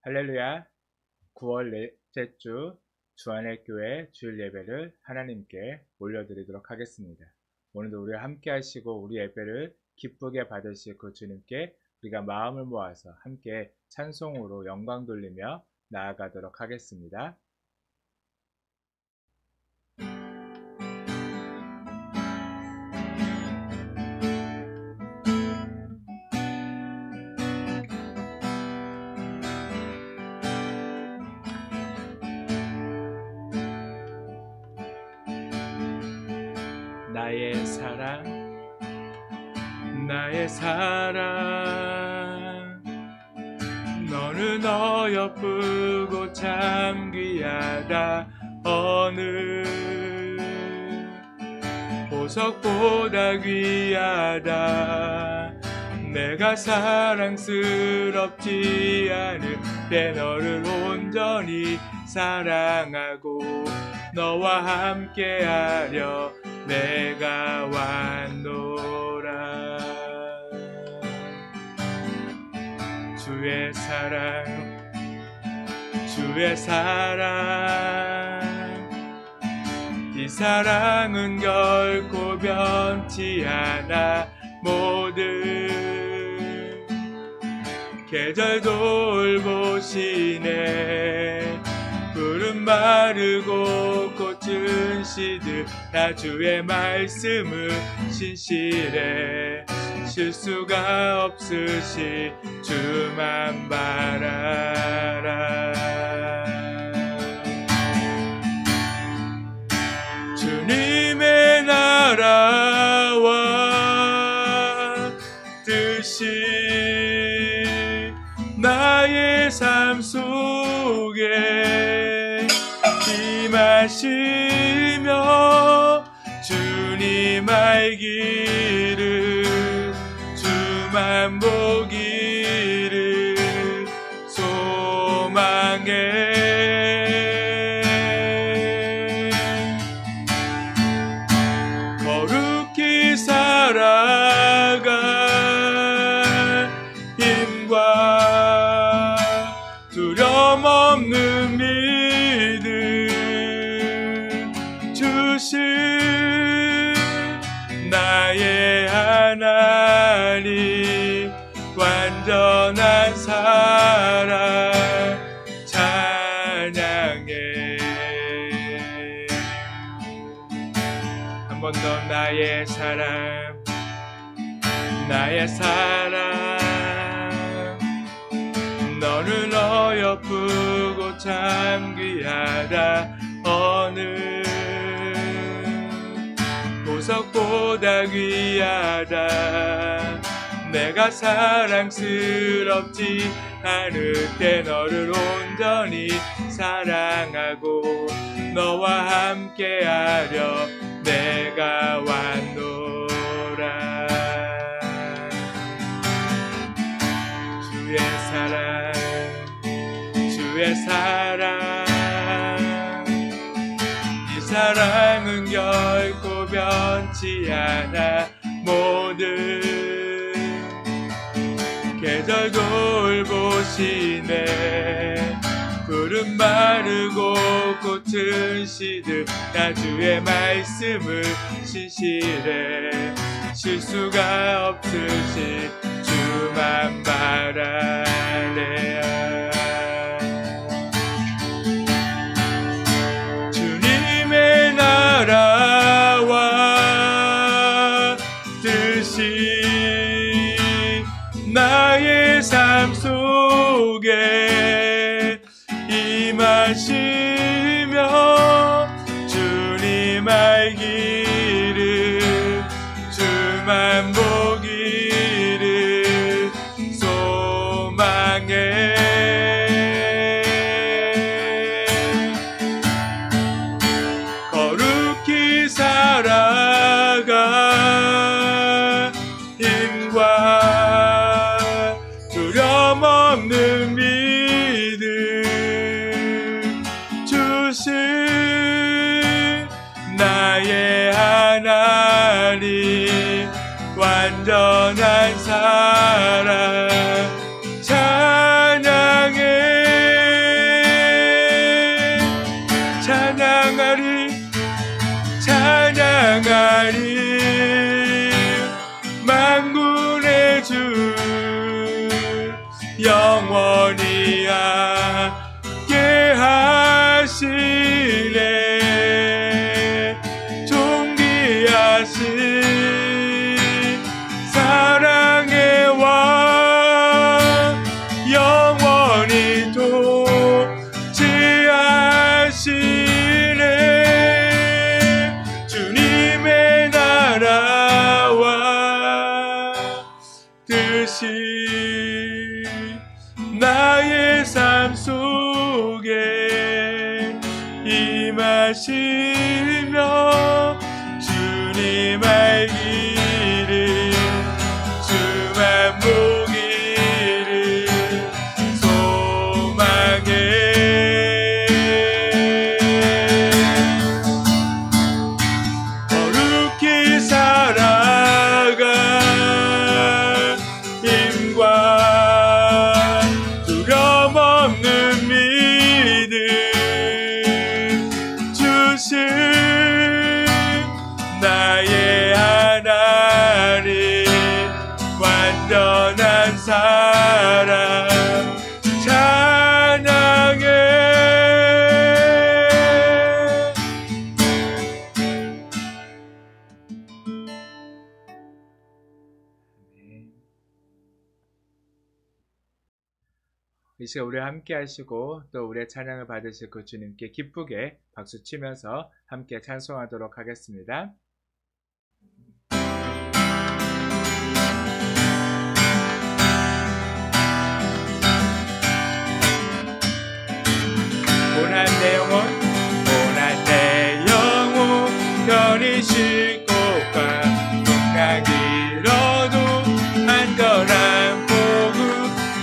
할렐루야. 9월 넷째 주 주안의교회 주일 예배를 하나님께 올려드리도록 하겠습니다. 오늘도 우리와 함께 하시고 우리 예배를 기쁘게 받으실 그 주님께 우리가 마음을 모아서 함께 찬송으로 영광 돌리며 나아가도록 하겠습니다. 나의 사랑 너는 어여쁘고 참 귀하다. 어느 보석보다 귀하다. 내가 사랑스럽지 않은데 너를 온전히 사랑하고 너와 함께하려 내가 왔노라. 주의 사랑 이 사랑은 결코 변치 않아. 모든 계절 돌보시네. 푸른 마르고 꽃은 시들다. 주의 말씀은 신실해. 실수가 없으시 주만 바라라. 주님의 나라와 뜻이 나의 삶 속에 임하시며 주님 알기를 주만 보기를 소망해. 거룩히 살아갈 힘과 두려움 없는 믿음 주신 나의 하나님. 완전한 사랑 찬양해. 한 번 더 나의 사랑 너는 어여쁘고 참 귀하다. 어느 보석보다 귀하다. 내가 사랑스럽지 않을때 너를 온전히 사랑하고 너와 함께하려 내가 왔노라. 주의 사랑 이 사랑은 결코 변치 않아. 모든 계절 돌보시네. 푸른 마르고 꽃은 시들다. 주의 말씀은 신실해. 실수가 없으시 주만 바라래. 주님의 나라와 뜻이 나의 삶 속에 임하시며 주님 알기를 주만 보기를 소망해. 거룩히 살아가 힘과 두려움 없는 믿음 주신 나의 하나님. 완전한 사랑 찬양해. 찬양하리 찬양하리 만군의 주 영원히 함께 하시네 존귀하신 사랑의 왕 영원히 통치하시네 주님의 나라와 뜻이 나의 삶 속에 임하시며 주님 알기를 주만 보기를 소망해 거룩히 살아가 힘과 두려움 없는 믿음 주신 나의 하나님 완전한 사랑 찬양해 이 시간 우리와 함께 하시고 또 우리의 찬양을 받으실 그 주님께 기쁘게 박수 치면서 함께 찬송하도록 하겠습니다. 고난 내 영혼 고난 내 영혼 편히 쉴 곳과 풍랑 길어도 안전한 복음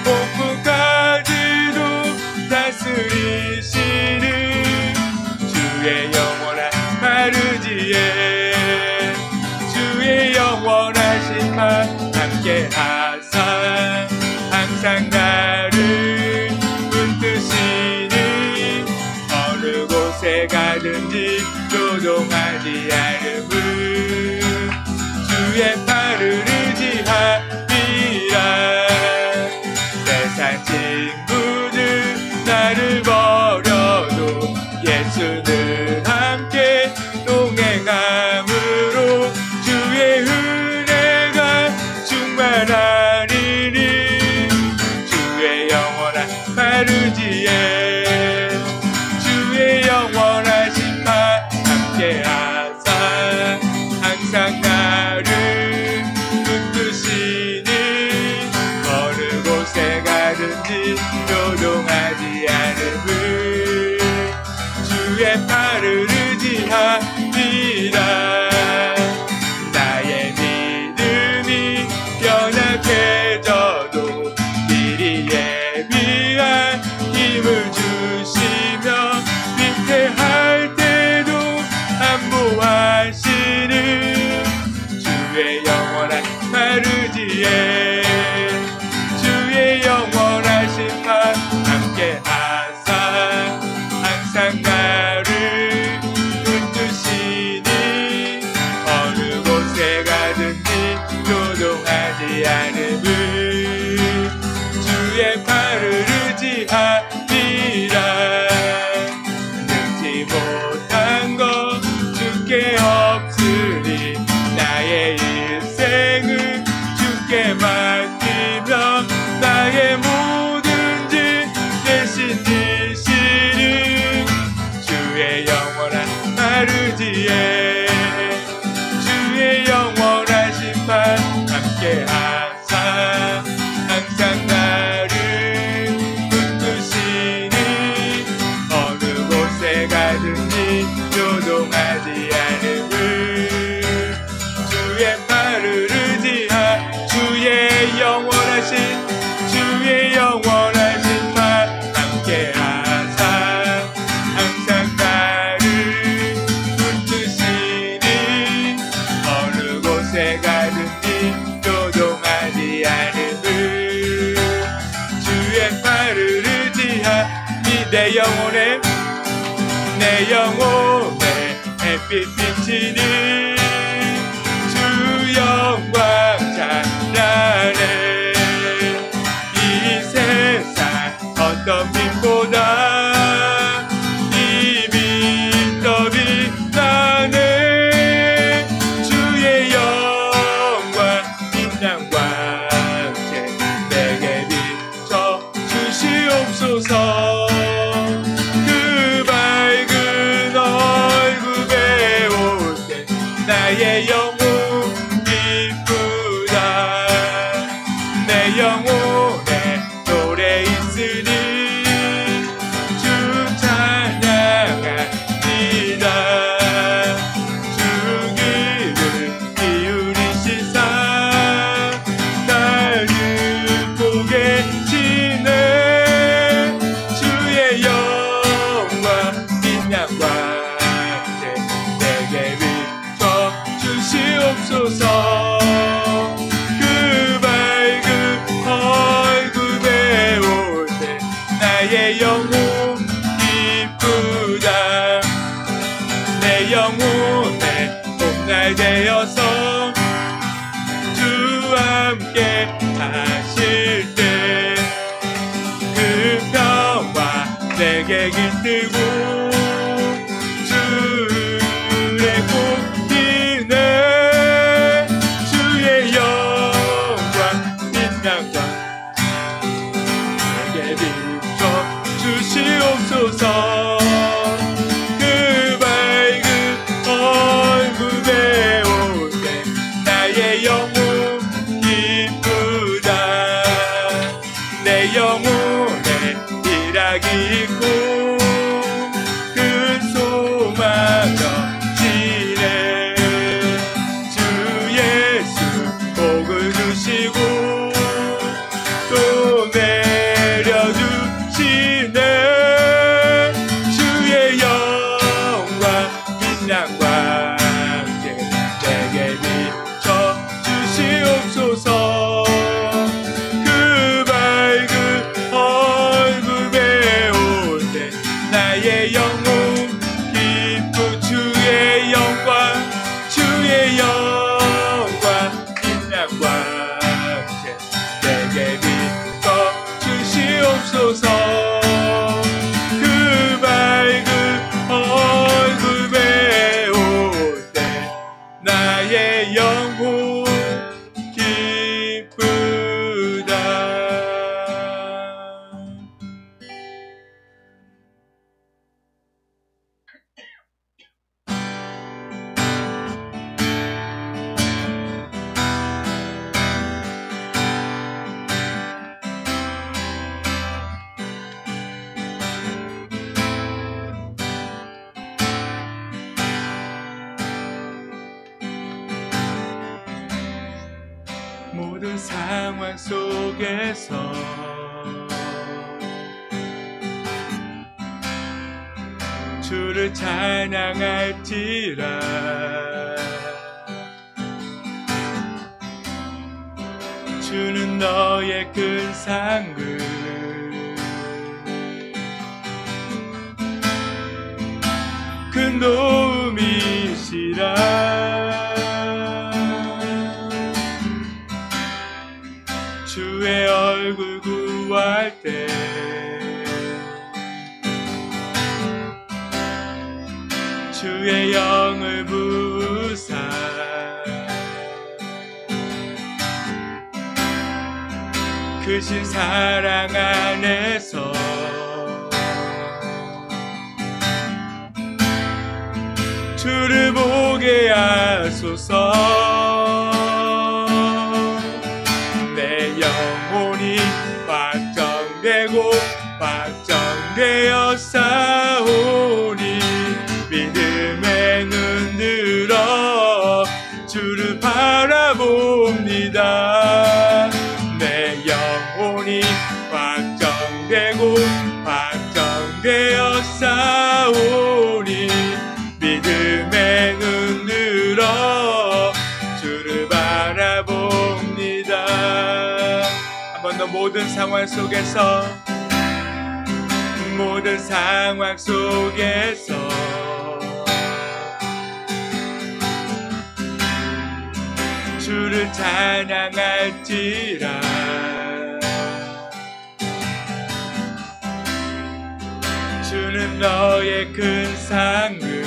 복부까지도 다스리시는 주의 영원한 마르지에 주의 영원하신 말 함께 하사 항상 나를 붙드시니 어느 곳에 가든지 조종하지 않음을 주의 팔을 의지하리라 세상 친구들 나를 버려도 예수는 함께 동행함으로 주의 은혜가 충만하리니 주의 영원한 마르지에 주의 영원하신 말 함께 하사 항상 나를 붙드시니 어느 곳에 가든지 조종하지 않음을 주의 팔을 의지하리라 나의 믿음이 연약해져도 미리 예비한 힘을 주시며 위태할 때도 안보하시는 주의 영원한 마르지에 주의 영원하신 말 함께 하사 항상 나를 붙드시니 어느 곳에 가든지 조종하지 않음을 주의 팔을 의지하리라 능치 못한 것 주께 없으니 나의 일생을 주께 맡기며 나의 모든 죄 대신 지시는 주의 영원한 마르지에 주의 영원하신 말 함께 하사 항상 나를 붙드시니 어느 곳에 가든지 조종하지 않음을 주의 팔을 의지하 주의 영원하신 말 함께 하사 항상 나를 붙드시니 어느 곳에 가든지 조종하지 않음을 주의 팔을 의지하니 내 영혼에 내 영혼 햇빛 비치는 주 영광 찬란해. 이 세상 어떤 빛보다 이미 더 빛나네. 주의 영광 빛난 광채 내게 비춰 주시옵소서. 그 밝은 얼굴 배울 때 나의 영혼 기쁘다. 내 영혼에 노래 있으니 주 찬양합니다. 주 귀를 기울이시사 나를 보게 지네. 주의 영광 빛난 광채 내게 비춰 주시옵소서. 그 밝은 얼굴 배울 때 나의 영혼 기쁘다. 내 영혼에 봄날 되어서 주 함께 하실 때 그 평화 내게 깃들고 주의 꽃이네. 주의 영광 빛난 광 내게 비춰 주시옵소서. 그 밝은 얼굴 배울 때 나의 영혼 기쁘다. 내 영혼에 희락이 있고 큰 소망 넘치네. 주 예수 복을 주시고 또 내려주시네. 주의 영광 빛난 광채 내게 비춰 주시옵소서. 그 밝은 얼굴 배울 때 나의 영혼 기쁘. 주의 영광 주의 영광 빛난 광채 내게 비춰 주시옵소서. 그 밝은 얼굴 배울 때 나의 영혼 기쁘다. 모든 상황 속에서 주를 찬양할지라. 주는 너의 큰 상급 큰 도움이시라. 주의 얼굴 구할 때 주의 영을 부으사 크신 사랑 안에서 주를 보게 하소서. 내 영혼이 확정되고 확정되어 싸우니 믿음에 눈 들어 주를 바라봅니다. 내 영혼이 확정되고 확정되어 싸우니 믿음에 눈 들어 주를 바라봅니다. 한 번 더 모든 상황 속에서 모든 상황 속에서 주를 찬양할지라. 주는 너의 큰 상급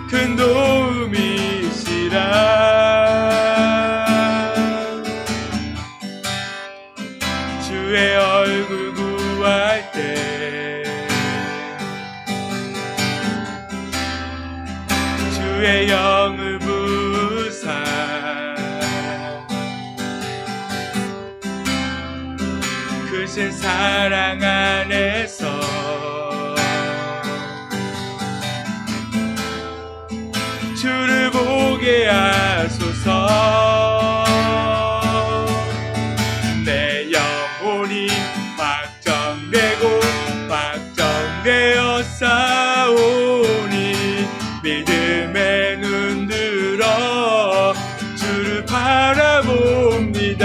큰 도움이시라. 주의 얼굴 구할 때 주의 영을 부사 크신 사랑 안에서 주를 보게 하소서. 내 영혼이 확정되고 확정되어 싸우니 믿음의 눈 들어 주를 바라봅니다.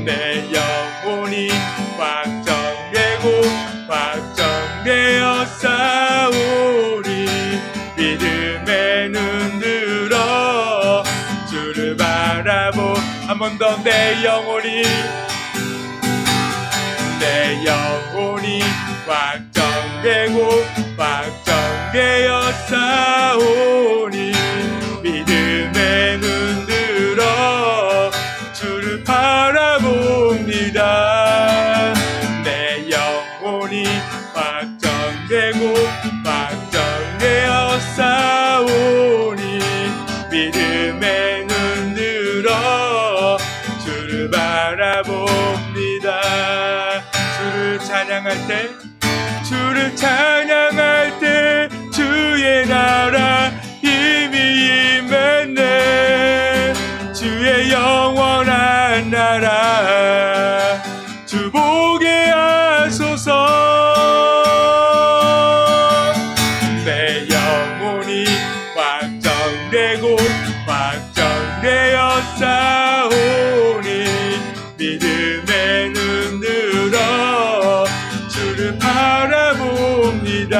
내 영혼이 확정되고 확정되어 싸우니 믿음의 눈 들어 주를 바라보. 한 번 더. 내 영혼이 확정되고 확정되어 싸우니 믿음의 눈 들어 주를 바라봅니다. 내 영혼이 확정되고 확정되어 싸우니 믿음의 눈 들어 주를 바라봅니다. 주를 찬양할 때 주의 나라 힘이 임했네. 주의 영원한 나라 주 보게 하소서. 내 영혼이 확정되고 확정되어 싸우니 믿음의 눈 들어 주를 바라봅니다.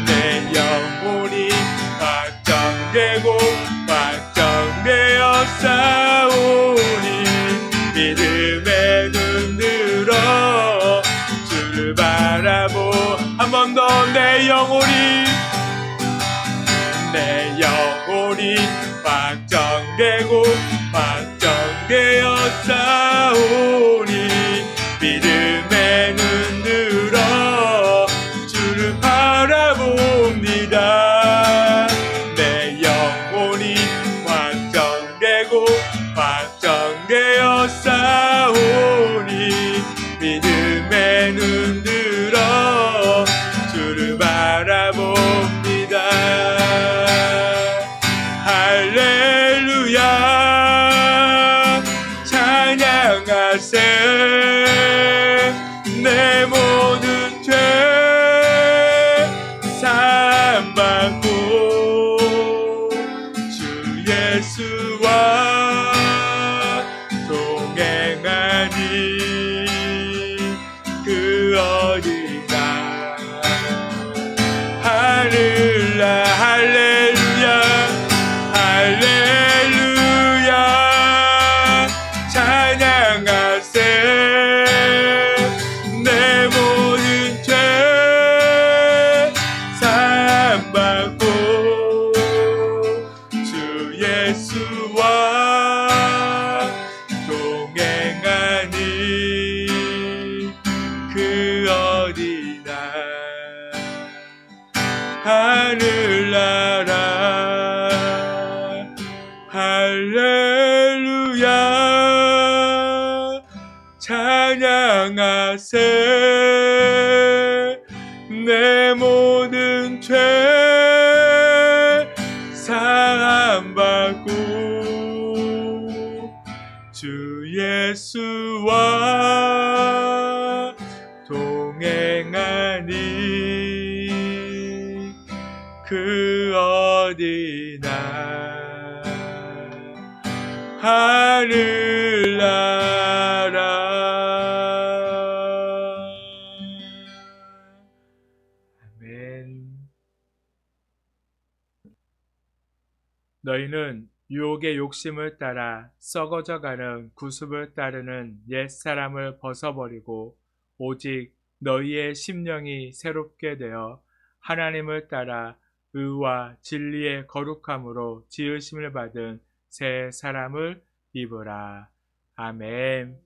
내 영혼이 확정되고 확정되어 싸우니 믿음의 눈 들어 주를 바라보. 한 번 더. 내 영혼이 확정되고 확정되어 싸우니 믿음의 눈 들어 주를 바라봅니다. 내 영혼이 확정되고 확정되어 싸우니 믿음의 눈 들어 주를 바라봅니다. 할렐루야 찬양하세. 내 모든 죄 사함받고 주 예수와 동행하니 그 어디나. 하늘나 할렐루야 할렐루야 찬양하세. 내 모든 죄 사함받고 주 예수와 동행하니 그 어디나. 하늘나라 할렐루야 찬양하세. 내 모든 죄 사함받고 주 예수와 동행하니 그 어디나. 하늘나라. 아멘. 너희는 유혹의 욕심을 따라 썩어져가는 구습을 따르는 옛사람을 벗어버리고 오직 너희의 심령이 새롭게 되어 하나님을 따라 의와 진리의 거룩함으로 지으심을 받은 새 사람을 입으라. 아멘.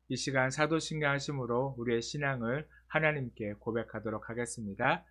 이 시간 사도신경 하심으로 우리의 신앙을 하나님께 고백하도록 하겠습니다.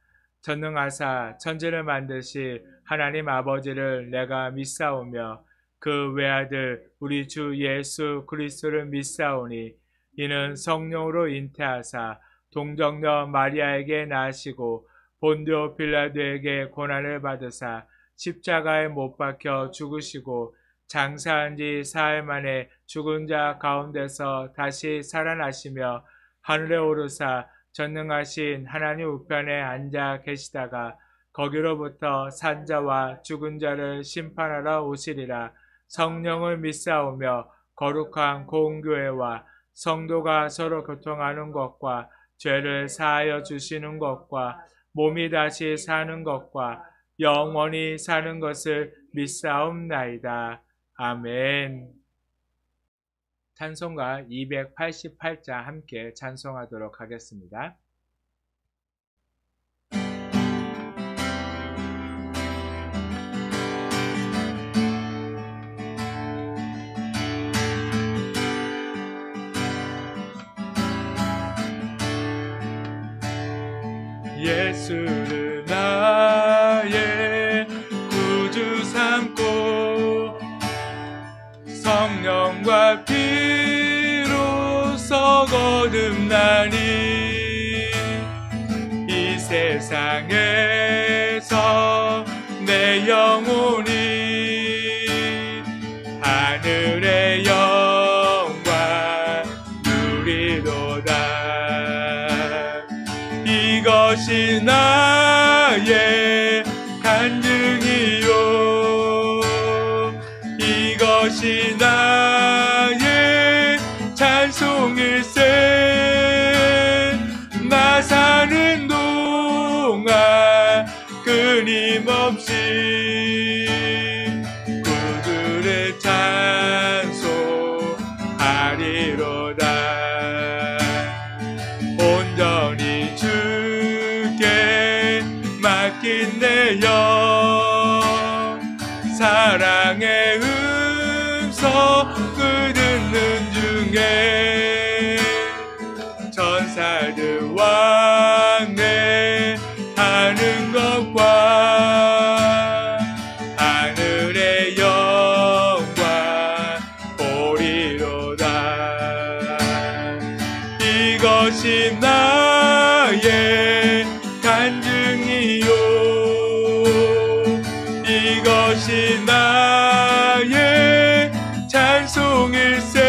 전능하사 천지를 만드실 하나님 아버지를 내가 믿사오며 그 외아들 우리 주 예수 그리스도를 믿사오니 이는 성령으로 잉태하사 동정녀 마리아에게 나시고 본디오 빌라도에게 고난을 받으사 십자가에 못 박혀 죽으시고 장사한 지 사흘 만에 죽은 자 가운데서 다시 살아나시며 하늘에 오르사 전능하신 하나님 우편에 앉아 계시다가 거기로부터 산자와 죽은 자를 심판하러 오시리라. 성령을 믿사오며 거룩한 공교회와 성도가 서로 교통하는 것과 죄를 사하여 주시는 것과 몸이 다시 사는 것과 영원히 사는 것을 믿사옵나이다. 아멘. 찬송가 288자 함께 찬송하도록 하겠습니다. 예수를 나의 구주 삼고 성령과 피로써 거듭나니 이 세상에서 내 영혼이 하늘의 영광 누리도다. 이것이 나의 간증이요 이것이 나의 찬송일세. 나 사는 동안 끊임없이 구주를 찬송하리로다. 온전히 주께 맡긴 내 영 사랑의 음성을 듣는 중에 천사들 왕래 하는 것과 하늘의 영광 보리로다. 이것이 나의 간증이요 이것이 나의 찬송일세.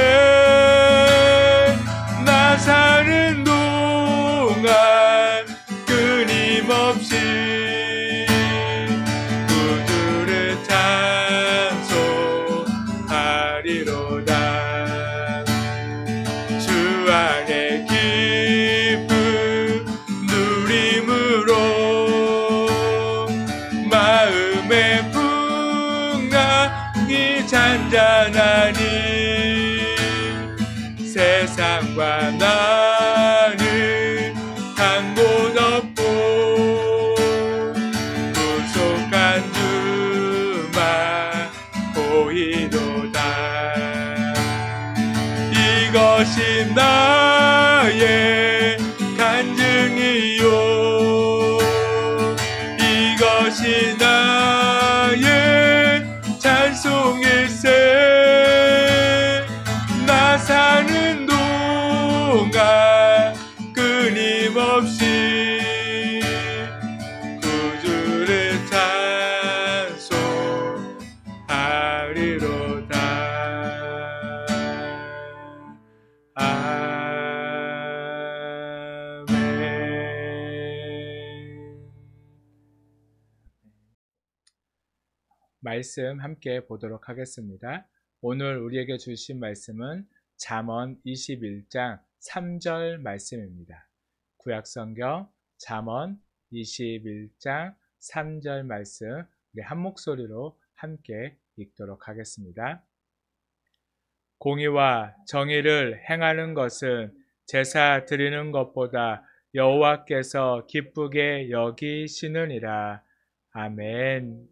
나 사는 동안 끊임없이 구주를 찬송하리로다. 주 안에 기쁨 누림으로 마음의 풍랑이 잔잔하니 세상과 나는 한 곳 없고 구속한 주만 보이도다. 이것이 나의 간증이요 이것이 나의 찬송일세. 나 사는 동안 끊임없이 구주를 찬송하리로다. 아멘. 말씀 함께 보도록 하겠습니다. 오늘 우리에게 주신 말씀은 잠언 21장 3절 말씀입니다. 구약성경 잠언 21장 3절 말씀 우리 한 목소리로 함께 읽도록 하겠습니다. 공의와 정의를 행하는 것은 제사 드리는 것보다 여호와께서 기쁘게 여기시느니라. 아멘.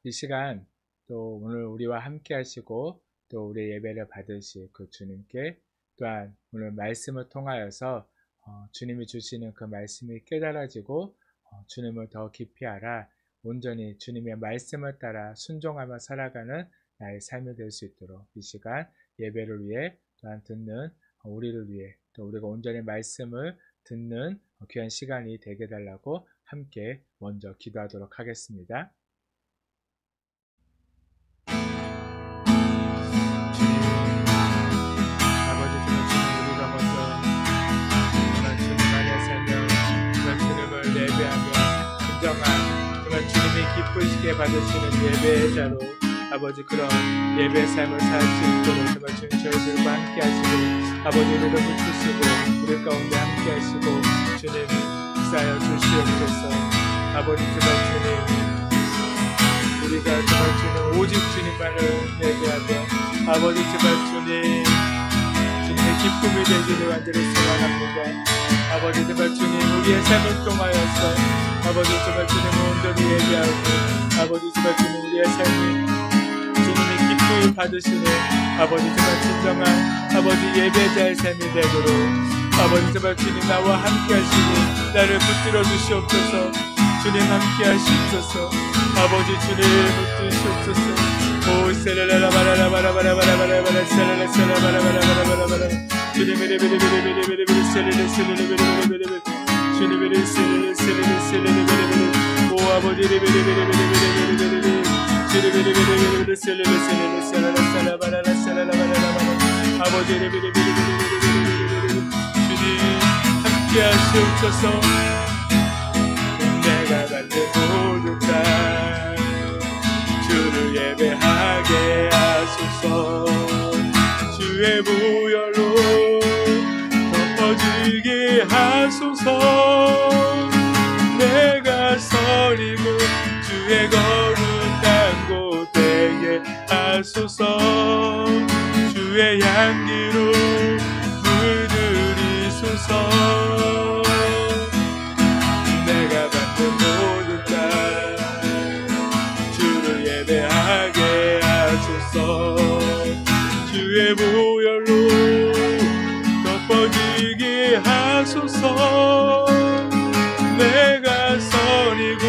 이 시간 또 오늘 우리와 함께 하시고 또 우리의 예배를 받으실 그 주님께 또한 오늘 말씀을 통하여서 주님이 주시는 그 말씀이 깨달아지고 주님을 더 깊이 알아 온전히 주님의 말씀을 따라 순종하며 살아가는 나의 삶이 될 수 있도록 이 시간 예배를 위해 또한 듣는 우리를 위해 또 우리가 온전히 말씀을 듣는 귀한 시간이 되게 해달라고 함께 먼저 기도하도록 하겠습니다. 기쁘시게 받으시는 예배의 자로 아버지 그런 예배의 삶을 살 수 있도록 정말 주님 저희들과 함께 하시고 아버지 우리를 붙드시고 우리 가운데 함께 하시고 주님 역사하여 주시옵소서. 아버지 정말 주님 우리가 정말 주님 오직 주님만을 예배하며 아버지 정말 주님의 기쁨이 되기를 완전히 소망합니다. 아버지 정말 주님 우리의 삶을 통하여서 아버지 정말 주님을 온전히 예배하고 아버지 정말 주님 우리의 삶이 주님의 기쁨을 받으시는 아버지 정말 진정한 아버지 예배자의 삶이 되도록 아버지 정말 주님 나와 함께 하시고 나를 붙들어 주시옵소서. 주님 함께 하시옵소서. 아버지 주님 붙드시옵소서. 오 셀라라바라바라바라바라바라바라 셀라라바라바라바라바라 주님의 레베레베레베레베레 셀라라셀라라베레베레베레 주님의 셀레레셀레레셀레레베레베레 오 아버지 레베레베레베레베레베레 주레베레베레베레 셀레레셀레레셀라라셀라바라라 셀라라바라바라 아버지 레베레베레베레베레 주님 함께 하시옵소서. 내가 받는 모든 날 주를 예배하게 하소서. 주의 무혈로 덮어지게 하소서. 내가 서리고 주의 거룩한 곳 되게 하소서. 주의 향기로 물들이소서. 내가 받는 모든 날 주를 예배하게 하소서. 주의 보혈로 덮어지게 하소서. 내가 서리고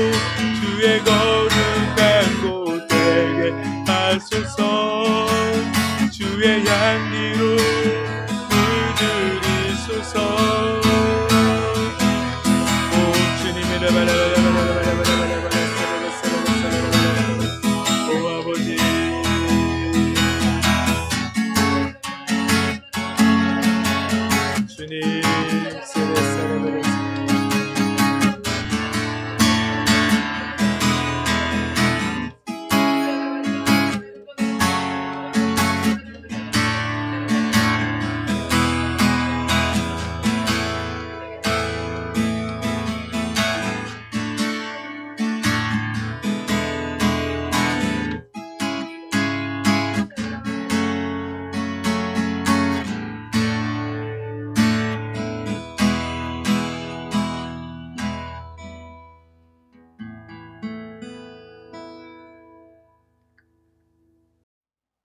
주의 거룩한 곳 되게 하소서. 주의 향기로 물들이소서. 오 주님의 오 아버지 주님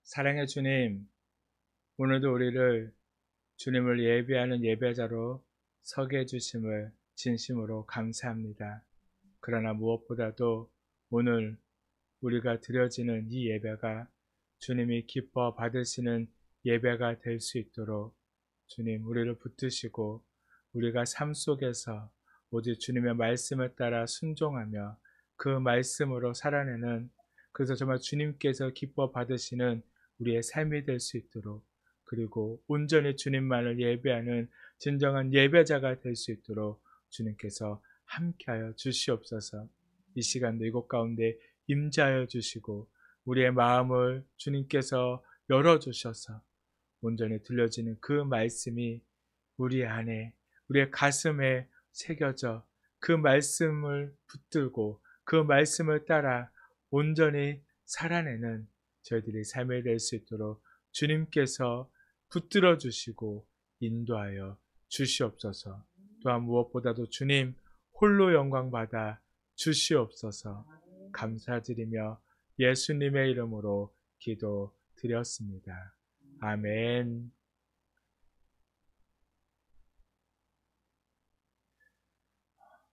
사랑의 주님, 오늘도 우리를 주님을 예배하는 예배자로 서게 해주심을 진심으로 감사합니다. 그러나 무엇보다도 오늘 우리가 드려지는 이 예배가 주님이 기뻐 받으시는 예배가 될 수 있도록 주님 우리를 붙드시고 우리가 삶 속에서 오직 주님의 말씀을 따라 순종하며 그 말씀으로 살아내는 그래서 정말 주님께서 기뻐 받으시는 우리의 삶이 될 수 있도록 그리고 온전히 주님만을 예배하는 진정한 예배자가 될 수 있도록 주님께서 함께하여 주시옵소서. 이 시간도 이곳 가운데 임재하여 주시고 우리의 마음을 주님께서 열어주셔서 온전히 들려지는 그 말씀이 우리 안에 우리의 가슴에 새겨져 그 말씀을 붙들고 그 말씀을 따라 온전히 살아내는 저희들이 삶이 될 수 있도록 주님께서 붙들어 주시고 인도하여 주시옵소서. 또한 무엇보다도 주님 홀로 영광 받아 주시옵소서. 감사드리며 예수님의 이름으로 기도드렸습니다. 아멘.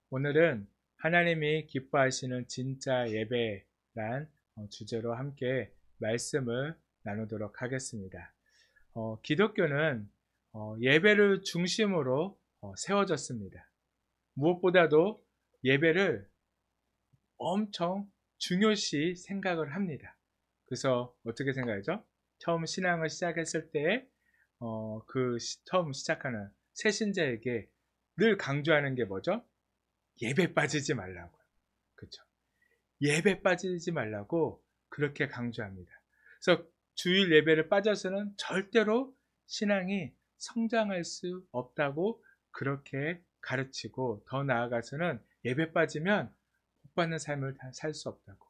오늘은 하나님이 기뻐하시는 진짜 예배란 주제로 함께 말씀을 나누도록 하겠습니다. 기독교는 예배를 중심으로 세워졌습니다. 무엇보다도 예배를 엄청 중요시 생각을 합니다. 그래서 어떻게 생각하죠? 처음 신앙을 시작했을 때 처음 시작하는 새신자에게 늘 강조하는 게 뭐죠? 예배 빠지지 말라고. 그렇죠? 예배 빠지지 말라고 그렇게 강조합니다. 그래서 주일 예배를 빠져서는 절대로 신앙이 성장할 수 없다고 그렇게 가르치고, 더 나아가서는 예배 빠지면 복 받는 삶을 살 수 없다고,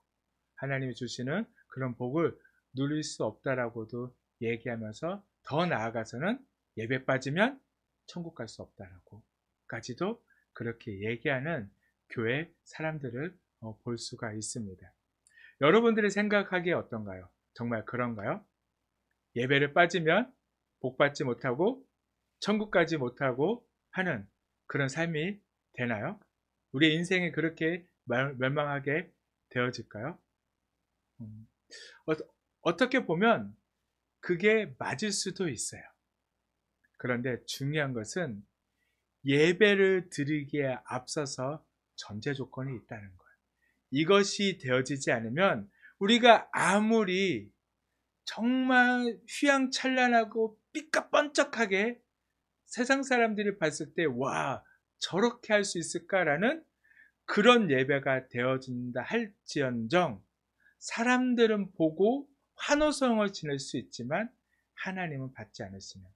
하나님이 주시는 그런 복을 누릴 수 없다라고도 얘기하면서, 더 나아가서는 예배 빠지면 천국 갈 수 없다라고까지도 그렇게 얘기하는 교회 사람들을 볼 수가 있습니다. 여러분들이 생각하기에 어떤가요? 정말 그런가요? 예배를 빠지면 복 받지 못하고 천국 가지 못하고 하는 그런 삶이 되나요? 우리 인생이 그렇게 멸망하게 되어질까요? 어떻게 보면 그게 맞을 수도 있어요. 그런데 중요한 것은 예배를 드리기에 앞서서 전제 조건이 있다는 거예요. 이것이 되어지지 않으면 우리가 아무리 정말 휘황찬란하고 삐까뻔쩍하게 세상 사람들이 봤을 때 와, 저렇게 할 수 있을까라는 그런 예배가 되어진다 할지언정, 사람들은 보고 환호성을 지낼 수 있지만 하나님은 받지 않으시면,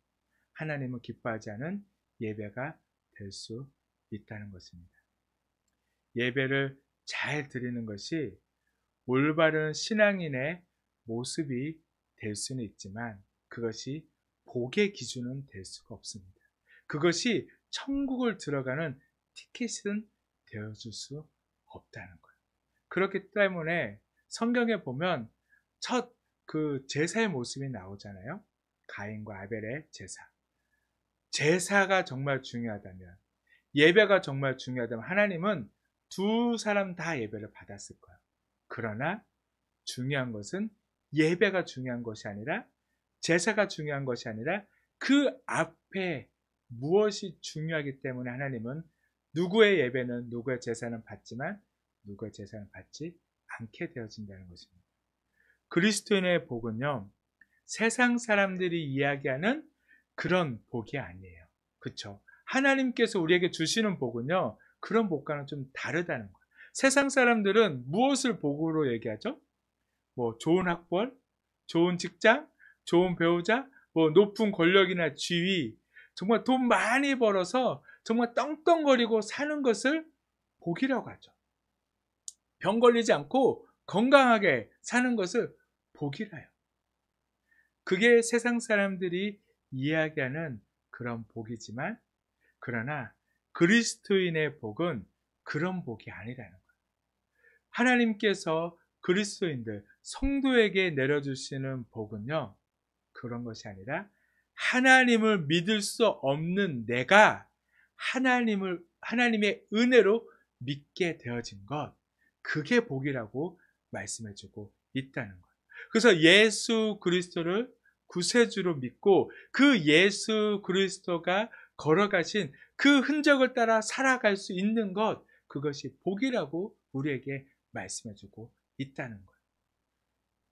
하나님은 기뻐하지 않은 예배가 될 수 있다는 것입니다. 예배를 잘 드리는 것이 올바른 신앙인의 모습이 될 수는 있지만 그것이 복의 기준은 될 수가 없습니다. 그것이 천국을 들어가는 티켓은 되어줄 수 없다는 거예요. 그렇기 때문에 성경에 보면 첫 그 제사의 모습이 나오잖아요. 가인과 아벨의 제사. 제사가 정말 중요하다면, 예배가 정말 중요하다면 하나님은 두 사람 다 예배를 받았을 거예요. 그러나 중요한 것은 예배가 중요한 것이 아니라, 제사가 중요한 것이 아니라 그 앞에 무엇이 중요하기 때문에 하나님은 누구의 예배는, 누구의 제사는 받지만 누구의 제사는 받지 않게 되어진다는 것입니다. 그리스도인의 복은요, 세상 사람들이 이야기하는 그런 복이 아니에요. 그렇죠? 하나님께서 우리에게 주시는 복은요, 그런 복과는 좀 다르다는 거예요. 세상 사람들은 무엇을 복으로 얘기하죠? 뭐 좋은 학벌, 좋은 직장, 좋은 배우자, 뭐 높은 권력이나 지위, 정말 돈 많이 벌어서 정말 떵떵거리고 사는 것을 복이라고 하죠. 병 걸리지 않고 건강하게 사는 것을 복이라요. 그게 세상 사람들이 이야기하는 그런 복이지만, 그러나 그리스도인의 복은 그런 복이 아니라는 거예요. 하나님께서 그리스도인들, 성도에게 내려주시는 복은요, 그런 것이 아니라 하나님을 믿을 수 없는 내가 하나님의 은혜로 믿게 되어진 것, 그게 복이라고 말씀해주고 있다는 거예요. 그래서 예수 그리스도를 구세주로 믿고 그 예수 그리스도가 걸어가신 그 흔적을 따라 살아갈 수 있는 것, 그것이 복이라고 우리에게 말씀해주고 있다는 거예요.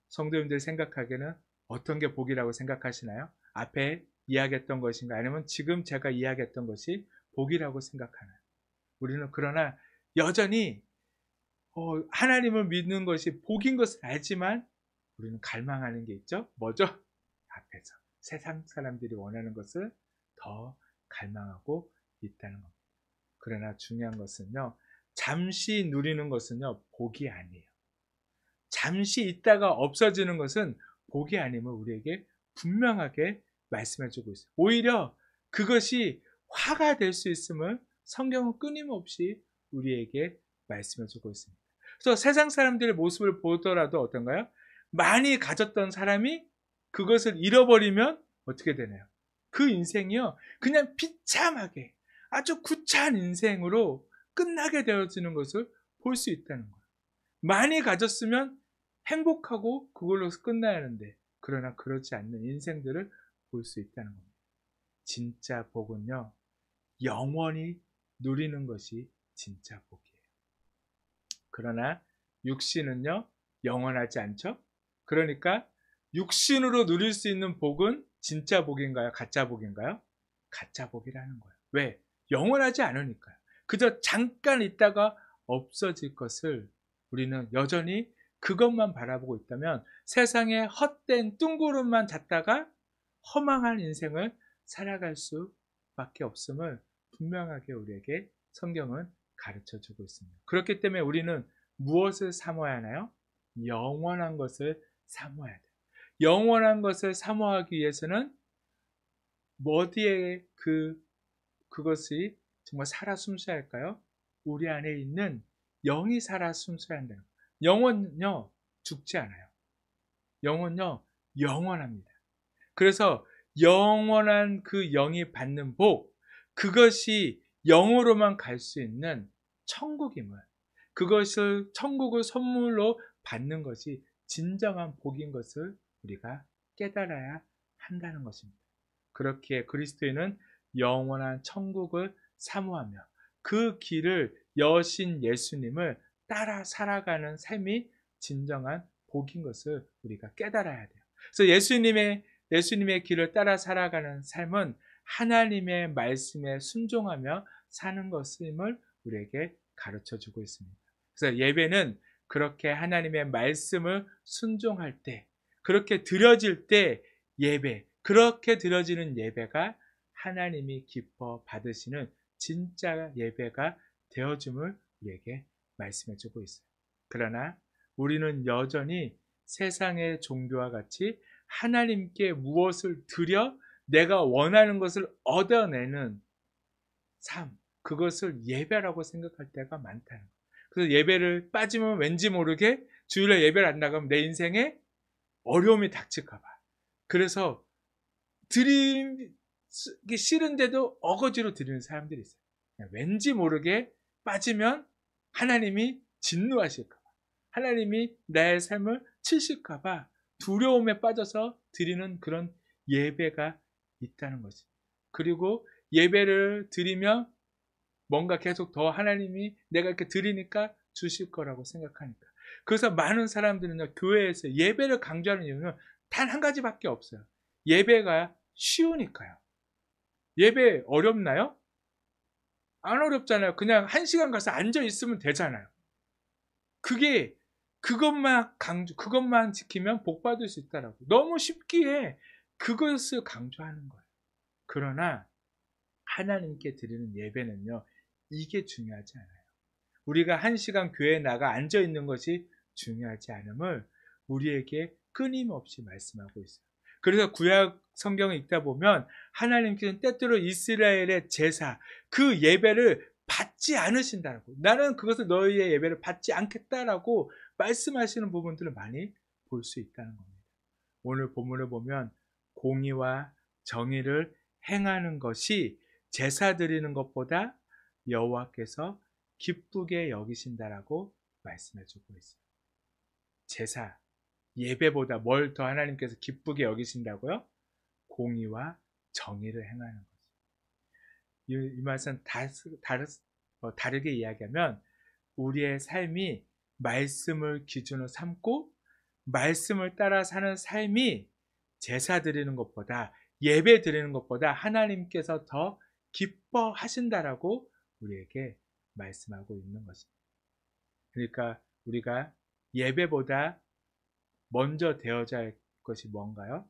성도님들 생각하기에는 어떤 게 복이라고 생각하시나요? 앞에 이야기했던 것인가, 아니면 지금 제가 이야기했던 것이 복이라고 생각하나요? 우리는 그러나 여전히 하나님을 믿는 것이 복인 것을 알지만 우리는 갈망하는 게 있죠. 뭐죠? 앞에서 세상 사람들이 원하는 것을 더 갈망하고 있다는 겁니다. 그러나 중요한 것은요, 잠시 누리는 것은요, 복이 아니에요. 잠시 있다가 없어지는 것은 복이 아님을 우리에게 분명하게 말씀해 주고 있어요. 오히려 그것이 화가 될 수 있음을 성경은 끊임없이 우리에게 말씀해 주고 있습니다. 그래서 세상 사람들의 모습을 보더라도 어떤가요? 많이 가졌던 사람이 그것을 잃어버리면 어떻게 되나요? 그 인생이요, 그냥 비참하게 아주 구차한 인생으로 끝나게 되어지는 것을 볼 수 있다는 거예요. 많이 가졌으면 행복하고 그걸로 끝나야 하는데, 그러나 그렇지 않는 인생들을 볼 수 있다는 겁니다. 진짜 복은요, 영원히 누리는 것이 진짜 복이에요. 그러나 육신은요, 영원하지 않죠? 그러니까 육신으로 누릴 수 있는 복은 진짜 복인가요? 가짜 복인가요? 가짜 복이라는 거예요. 왜? 영원하지 않으니까요. 그저 잠깐 있다가 없어질 것을 우리는 여전히 그것만 바라보고 있다면 세상에 헛된 뚱구름만 잡다가 허망한 인생을 살아갈 수밖에 없음을 분명하게 우리에게 성경은 가르쳐 주고 있습니다. 그렇기 때문에 우리는 무엇을 사모해야 하나요? 영원한 것을 사모해야 돼요. 영원한 것을 사모하기 위해서는 어디에 그것이 정말 살아 숨쉬어야 할까요? 우리 안에 있는 영이 살아 숨쉬어야 한다는 거예요. 영은요, 죽지 않아요. 영은요, 영원합니다. 그래서 영원한 그 영이 받는 복, 그것이 영으로만 갈 수 있는 천국임을, 그것을 천국을 선물로 받는 것이 진정한 복인 것을 우리가 깨달아야 한다는 것입니다. 그렇기에 그리스도인은 영원한 천국을 사모하며 그 길을 여신 예수님을 따라 살아가는 삶이 진정한 복인 것을 우리가 깨달아야 돼요. 그래서 예수님의 길을 따라 살아가는 삶은 하나님의 말씀에 순종하며 사는 것임을 우리에게 가르쳐 주고 있습니다. 그래서 예배는 그렇게 하나님의 말씀을 순종할 때, 그렇게 드려질 때 예배, 그렇게 드려지는 예배가 하나님이 기뻐 받으시는 진짜 예배가 되어줌을 우리에게 말씀해 주고 있어요. 그러나 우리는 여전히 세상의 종교와 같이 하나님께 무엇을 드려 내가 원하는 것을 얻어내는 삶, 그것을 예배라고 생각할 때가 많다는 거예요. 그래서 예배를 빠지면 왠지 모르게 주일에 예배를 안 나가면 내 인생에 어려움이 닥칠까 봐. 그래서 드리기 싫은데도 어거지로 드리는 사람들이 있어요. 왠지 모르게 빠지면 하나님이 진노하실까 봐, 하나님이 나의 삶을 치실까 봐 두려움에 빠져서 드리는 그런 예배가 있다는 거지. 그리고 예배를 드리면 뭔가 계속 더 하나님이 내가 이렇게 드리니까 주실 거라고 생각하니까. 그래서 많은 사람들은요, 교회에서 예배를 강조하는 이유는 단 한 가지밖에 없어요. 예배가 쉬우니까요. 예배 어렵나요? 안 어렵잖아요. 그냥 1시간 가서 앉아 있으면 되잖아요. 그것만 지키면 복 받을 수 있다라고. 너무 쉽기에 그것을 강조하는 거예요. 그러나 하나님께 드리는 예배는요, 이게 중요하지 않아요. 우리가 1시간 교회에 나가 앉아 있는 것이 중요하지 않음을 우리에게 끊임없이 말씀하고 있어요. 그래서 구약 성경을 읽다 보면 하나님께서는 때때로 이스라엘의 제사, 그 예배를 받지 않으신다라고, 나는 그것을 너희의 예배를 받지 않겠다라고 말씀하시는 부분들을 많이 볼 수 있다는 겁니다. 오늘 본문을 보면 공의와 정의를 행하는 것이 제사 드리는 것보다 여호와께서 기쁘게 여기신다라고 말씀해 주고 있어요. 제사, 예배보다 뭘 더 하나님께서 기쁘게 여기신다고요? 공의와 정의를 행하는 거죠. 이 말씀 다르게 이야기하면 우리의 삶이 말씀을 기준으로 삼고 말씀을 따라 사는 삶이 제사 드리는 것보다, 예배 드리는 것보다 하나님께서 더 기뻐하신다라고 우리에게 말씀하고 있는 것입니다. 그러니까 우리가 예배보다 먼저 되어져야 할 것이 뭔가요?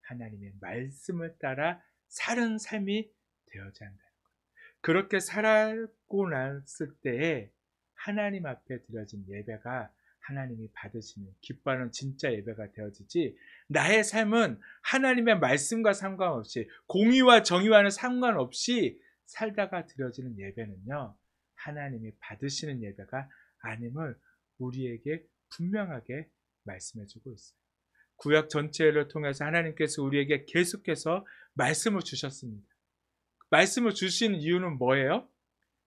하나님의 말씀을 따라 사는 삶이 되어져야 한다는 거예요. 그렇게 살고 났을 때에 하나님 앞에 드려진 예배가 하나님이 받으시는 기뻐하는 진짜 예배가 되어지지, 나의 삶은 하나님의 말씀과 상관없이 공의와 정의와는 상관없이 살다가 드려지는 예배는요, 하나님이 받으시는 예배가 아님을 우리에게 분명하게 말씀해 주고 있어요. 구약 전체를 통해서 하나님께서 우리에게 계속해서 말씀을 주셨습니다. 말씀을 주시는 이유는 뭐예요?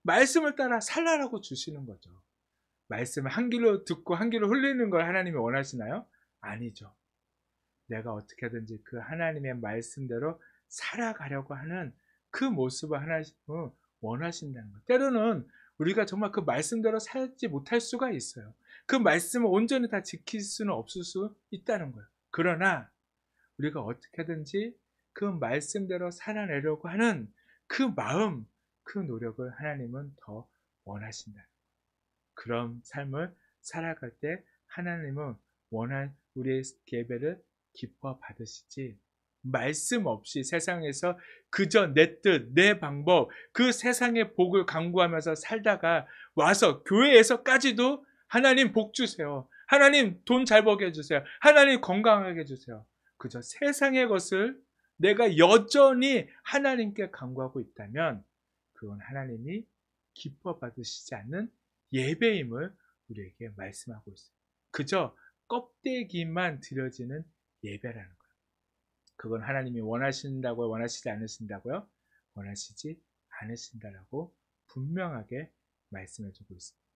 말씀을 따라 살라라고 주시는 거죠. 말씀을 한 귀로 듣고 한 귀로 흘리는 걸 하나님이 원하시나요? 아니죠. 내가 어떻게든지 그 하나님의 말씀대로 살아가려고 하는 그 모습을 하나님은 원하신다는 거예요. 때로는 우리가 정말 그 말씀대로 살지 못할 수가 있어요. 그 말씀을 온전히 다 지킬 수는 없을 수 있다는 거예요. 그러나 우리가 어떻게든지 그 말씀대로 살아내려고 하는 그 마음, 그 노력을 하나님은 더 원하신다. 그런 삶을 살아갈 때 하나님은 우리의 예배를 기뻐 받으시지, 말씀 없이 세상에서 그저 내 뜻, 내 방법, 그 세상의 복을 강구하면서 살다가 와서 교회에서까지도 하나님 복 주세요, 하나님 돈 잘 벌게 해주세요, 하나님 건강하게 해주세요, 그저 세상의 것을 내가 여전히 하나님께 간구하고 있다면 그건 하나님이 기뻐 받으시지 않는 예배임을 우리에게 말씀하고 있어요. 그저 껍데기만 드려지는 예배라는 거예요. 그건 하나님이 원하신다고요? 원하시지 않으신다고요? 원하시지 않으신다라고 분명하게 말씀해주고 있습니다.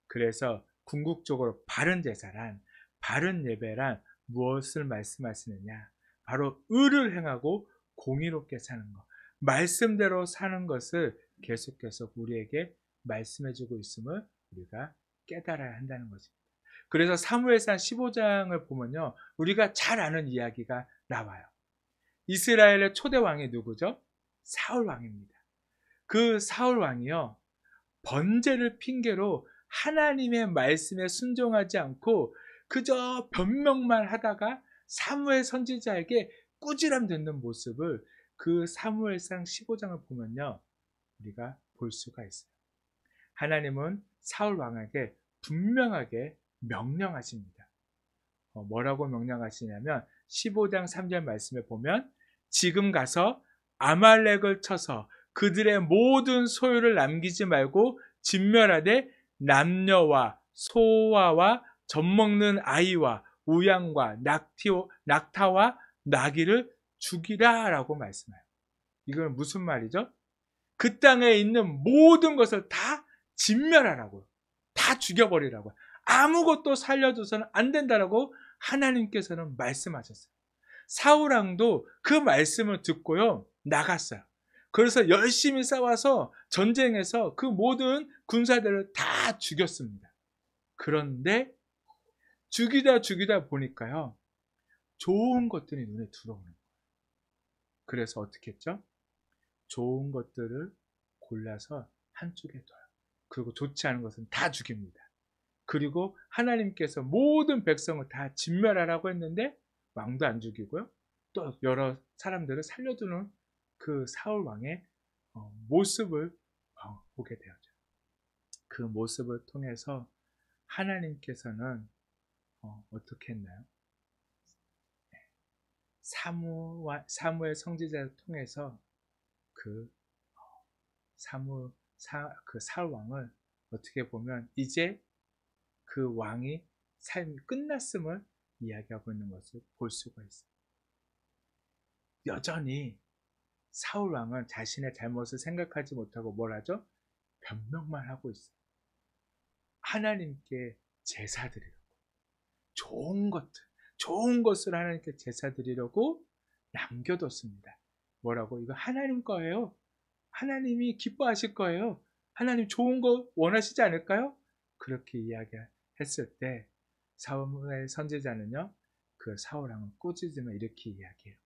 그래서 궁극적으로 바른 제사란, 바른 예배란 무엇을 말씀하시느냐? 바로 의를 행하고 공의롭게 사는 것, 말씀대로 사는 것을 계속해서 우리에게 말씀해주고 있음을 우리가 깨달아야 한다는 것입니다. 그래서 사무엘상 15장을 보면요, 우리가 잘 아는 이야기가 나와요. 이스라엘의 초대 왕이 누구죠? 사울 왕입니다. 그 사울 왕이요, 번제를 핑계로 하나님의 말씀에 순종하지 않고 그저 변명만 하다가 사무엘 선지자에게 꾸지람 듣는 모습을 그 사무엘상 15장을 보면요, 우리가 볼 수가 있어요. 하나님은 사울 왕에게 분명하게 명령하십니다. 뭐라고 명령하시냐면 15장 3절 말씀에 보면, 지금 가서 아말렉을 쳐서 그들의 모든 소유를 남기지 말고 진멸하되 남녀와 소아와 젖먹는 아이와 우양과 낙타와 나귀를 죽이라 라고 말씀해요. 이건 무슨 말이죠? 그 땅에 있는 모든 것을 다 진멸하라고요. 다 죽여버리라고요. 아무것도 살려줘서는 안 된다라고 하나님께서는 말씀하셨어요. 사울왕도 그 말씀을 듣고요, 나갔어요. 그래서 열심히 싸워서 전쟁에서 그 모든 군사들을 다 죽였습니다. 그런데 죽이다 보니까요, 좋은 것들이 눈에 들어오는 거예요. 그래서 어떻게 했죠? 좋은 것들을 골라서 한쪽에 둬요. 그리고 좋지 않은 것은 다 죽입니다. 그리고 하나님께서 모든 백성을 다 진멸하라고 했는데 왕도 안 죽이고요, 또 여러 사람들을 살려두는 그 사울 왕의 모습을 보게 되었죠. 그 모습을 통해서 하나님께서는 어떻게 했나요? 사무엘 선지자를 통해서 그 사울 왕을 어떻게 보면 이제 그 왕이 삶이 끝났음을 이야기하고 있는 것을 볼 수가 있어요. 여전히 사울 왕은 자신의 잘못을 생각하지 못하고 뭘 하죠? 변명만 하고 있어요. 하나님께 제사 드리려고, 좋은 것을 하나님께 제사 드리려고 남겨뒀습니다. 뭐라고? 이거 하나님 거예요. 하나님이 기뻐하실 거예요. 하나님 좋은 거 원하시지 않을까요? 그렇게 이야기했을 때 사무엘 선지자는요, 그 사울 왕을 꾸짖으며 이렇게 이야기해요.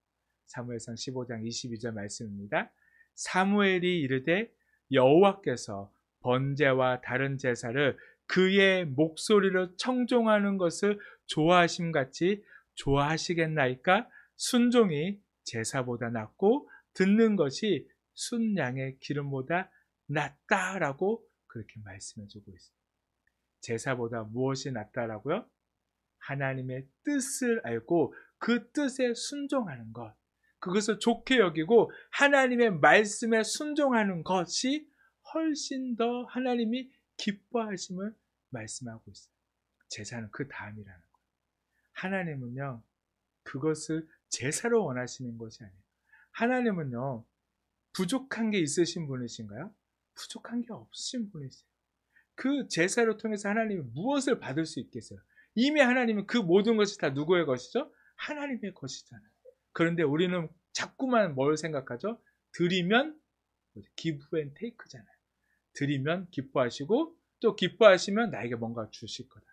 사무엘상 15장 22절 말씀입니다. 사무엘이 이르되 여호와께서 번제와 다른 제사를 그의 목소리로 청종하는 것을 좋아하심같이 좋아하시겠나이까? 순종이 제사보다 낫고 듣는 것이 순양의 기름보다 낫다라고 그렇게 말씀해주고 있습니다. 제사보다 무엇이 낫다라고요? 하나님의 뜻을 알고 그 뜻에 순종하는 것, 그것을 좋게 여기고 하나님의 말씀에 순종하는 것이 훨씬 더 하나님이 기뻐하심을 말씀하고 있어요. 제사는 그 다음이라는 거예요. 하나님은요, 그것을 제사로 원하시는 것이 아니에요. 하나님은요, 부족한 게 있으신 분이신가요? 부족한 게 없으신 분이세요. 그 제사를 통해서 하나님이 무엇을 받을 수 있겠어요? 이미 하나님은 그 모든 것이 다 누구의 것이죠? 하나님의 것이잖아요. 그런데 우리는 자꾸만 뭘 생각하죠? 드리면 give and take잖아요. 드리면 기뻐하시고 또 기뻐하시면 나에게 뭔가 주실 거다.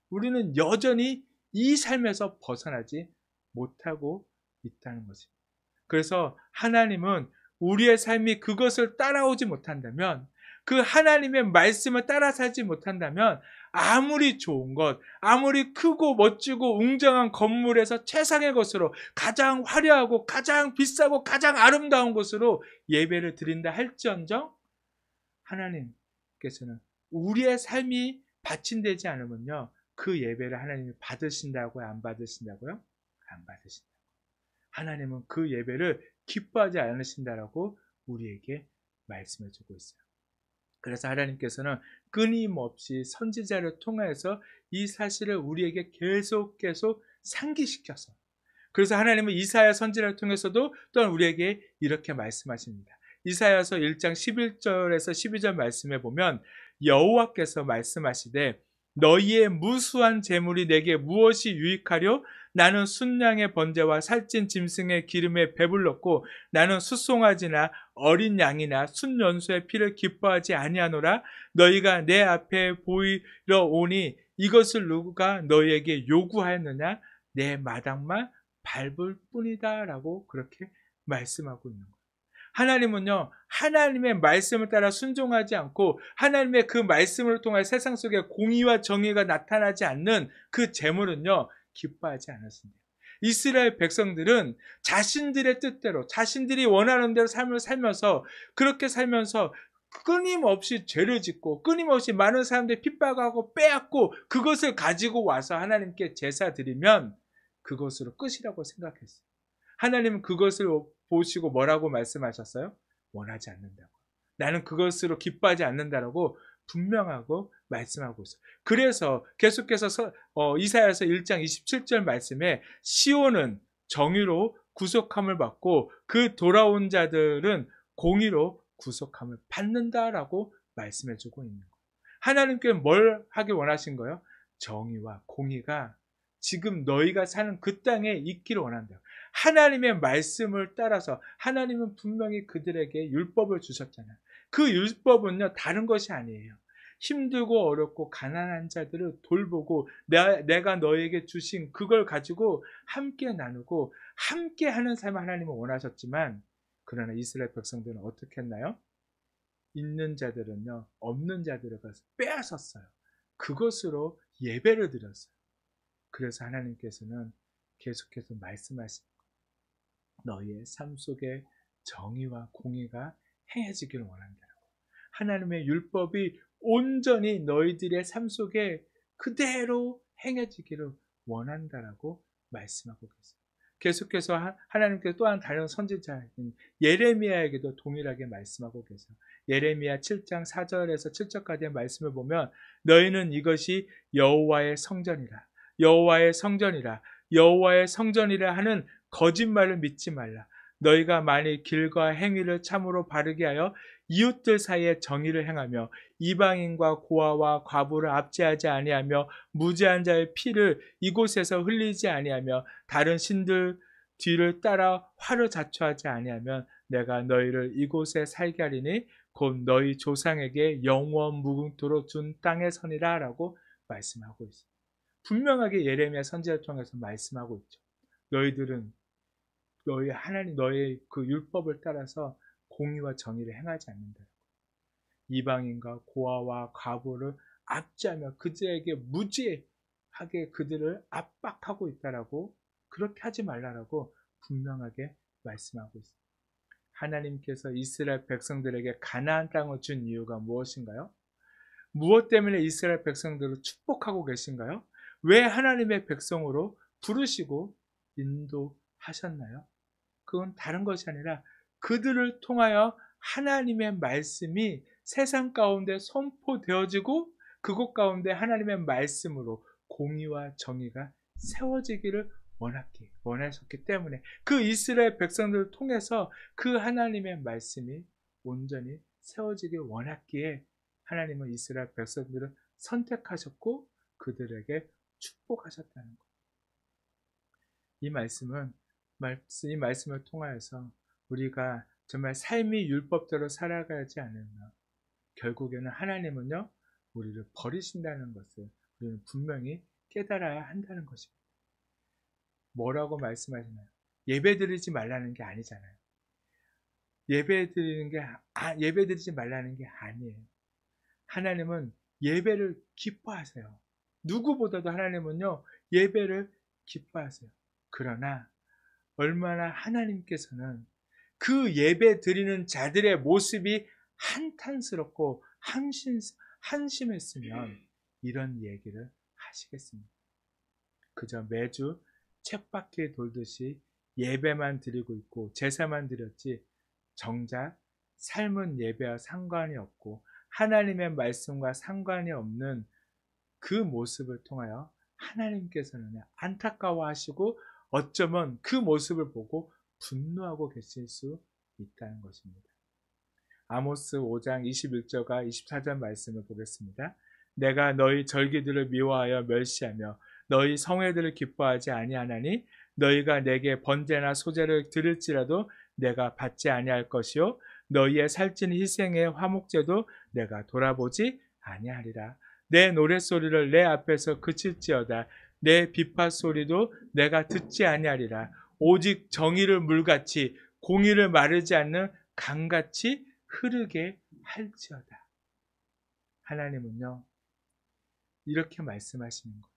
우리는 여전히 이 삶에서 벗어나지 못하고 있다는 것입니다. 그래서 하나님은 우리의 삶이 그것을 따라오지 못한다면, 그 하나님의 말씀을 따라 살지 못한다면 아무리 좋은 것, 아무리 크고 멋지고 웅장한 건물에서 최상의 것으로 가장 화려하고 가장 비싸고 가장 아름다운 것으로 예배를 드린다 할지언정 하나님께서는 우리의 삶이 바친되지 않으면요, 그 예배를 하나님이 받으신다고요? 안 받으신다고요? 안 받으신다. 하나님은 그 예배를 기뻐하지 않으신다라고 우리에게 말씀해 주고 있어요. 그래서 하나님께서는 끊임없이 선지자를 통해서 이 사실을 우리에게 계속 상기시켜서, 그래서 하나님은 이사야 선지자를 통해서도 또한 우리에게 이렇게 말씀하십니다. 이사야서 1장 11절에서 12절 말씀에 보면 여호와께서 말씀하시되 너희의 무수한 재물이 내게 무엇이 유익하려? 나는 순양의 번제와 살찐 짐승의 기름에 배불렀고 나는 숫송아지나 어린 양이나 순연수의 피를 기뻐하지 아니하노라. 너희가 내 앞에 보이러 오니 이것을 누가 너희에게 요구하였느냐? 내 마당만 밟을 뿐이다 라고 그렇게 말씀하고 있는 거예요. 하나님은요, 하나님의 말씀을 따라 순종하지 않고 하나님의 그 말씀을 통해 세상 속에 공의와 정의가 나타나지 않는 그 재물은요, 기뻐하지 않았습니다. 이스라엘 백성들은 자신들의 뜻대로 자신들이 원하는 대로 삶을 살면서, 그렇게 살면서 끊임없이 죄를 짓고 끊임없이 많은 사람들이 핍박하고 빼앗고 그것을 가지고 와서 하나님께 제사 드리면 그것으로 끝이라고 생각했어요. 하나님은 그것을 보시고 뭐라고 말씀하셨어요? 원하지 않는다고. 나는 그것으로 기뻐하지 않는다라고 분명하고 말씀하고 있어요. 그래서 계속해서 이사야서 1장 27절 말씀에 시온은 정의로 구속함을 받고 그 돌아온 자들은 공의로 구속함을 받는다라고 말씀해주고 있는 거예요. 하나님께 뭘 하기 원하신 거예요? 정의와 공의가 지금 너희가 사는 그 땅에 있기를 원한다. 하나님의 말씀을 따라서, 하나님은 분명히 그들에게 율법을 주셨잖아요. 그 율법은요, 다른 것이 아니에요. 힘들고 어렵고 가난한 자들을 돌보고 내가 너에게 주신 그걸 가지고 함께 나누고 함께 하는 삶을 하나님은 원하셨지만, 그러나 이스라엘 백성들은 어떻게 했나요? 있는 자들은요, 없는 자들을 가서 빼앗았어요. 그것으로 예배를 드렸어요. 그래서 하나님께서는 계속해서 말씀하십니다. 너희의 삶 속에 정의와 공의가 행해지기를 원한다고. 하나님의 율법이 온전히 너희들의 삶 속에 그대로 행해지기를 원한다라고 말씀하고 계세요. 계속해서 하나님께서 또한 다른 선지자인 예레미야에게도 동일하게 말씀하고 계세요. 예레미야 7장 4절에서 7절까지의 말씀을 보면 너희는 이것이 여호와의 성전이라, 여호와의 성전이라, 여호와의 성전이라 하는 거짓말을 믿지 말라. 너희가 만일 길과 행위를 참으로 바르게 하여 이웃들 사이에 정의를 행하며 이방인과 고아와 과부를 압제하지 아니하며 무죄한 자의 피를 이곳에서 흘리지 아니하며 다른 신들 뒤를 따라 화를 자초하지 아니하면 내가 너희를 이곳에 살게 하리니 곧 너희 조상에게 영원 무궁토로 준 땅의 선이라 라고 말씀하고 있습니다. 분명하게 예레미야 선지자를 통해서 말씀하고 있죠. 너희들은 너희 하나님 너의 그 율법을 따라서 공의와 정의를 행하지 않는다. 이방인과 고아와 과부를 압제하며 그들에게 무지하게 그들을 압박하고 있다라고, 그렇게 하지 말라라고 분명하게 말씀하고 있습니다. 하나님께서 이스라엘 백성들에게 가나안 땅을 준 이유가 무엇인가요? 무엇 때문에 이스라엘 백성들을 축복하고 계신가요? 왜 하나님의 백성으로 부르시고 인도하셨나요? 그건 다른 것이 아니라 그들을 통하여 하나님의 말씀이 세상 가운데 선포되어지고 그곳 가운데 하나님의 말씀으로 공의와 정의가 세워지기를 원하셨기 때문에 그 이스라엘 백성들을 통해서 그 하나님의 말씀이 온전히 세워지길 원했기에 하나님은 이스라엘 백성들을 선택하셨고 그들에게 축복하셨다는 것. 이 말씀을 통하여서 우리가 정말 삶이 율법대로 살아가지 않으면 결국에는 하나님은요, 우리를 버리신다는 것을 우리는 분명히 깨달아야 한다는 것입니다. 뭐라고 말씀하시나요? 예배 드리지 말라는 게 아니잖아요. 예배 드리지 말라는 게 아니에요. 하나님은 예배를 기뻐하세요. 누구보다도 하나님은요, 예배를 기뻐하세요. 그러나 얼마나 하나님께서는 그 예배 드리는 자들의 모습이 한탄스럽고 한심했으면 이런 얘기를 하시겠습니까? 그저 매주 쳇바퀴 돌듯이 예배만 드리고 있고 제사만 드렸지 정작 삶은 예배와 상관이 없고 하나님의 말씀과 상관이 없는 그 모습을 통하여 하나님께서는 안타까워하시고 어쩌면 그 모습을 보고 분노하고 계실 수 있다는 것입니다. 아모스 5장 21절과 24절 말씀을 보겠습니다. 내가 너희 절기들을 미워하여 멸시하며 너희 성회들을 기뻐하지 아니하나니 너희가 내게 번제나 소제를 드릴지라도 내가 받지 아니할 것이요 너희의 살찐 희생의 화목제도 내가 돌아보지 아니하리라. 내 노랫소리를 내 앞에서 그칠지어다. 내 비파소리도 내가 듣지 아니하리라. 오직 정의를 물같이 공의를 마르지 않는 강같이 흐르게 할지어다. 하나님은요, 이렇게 말씀하시는 거예요.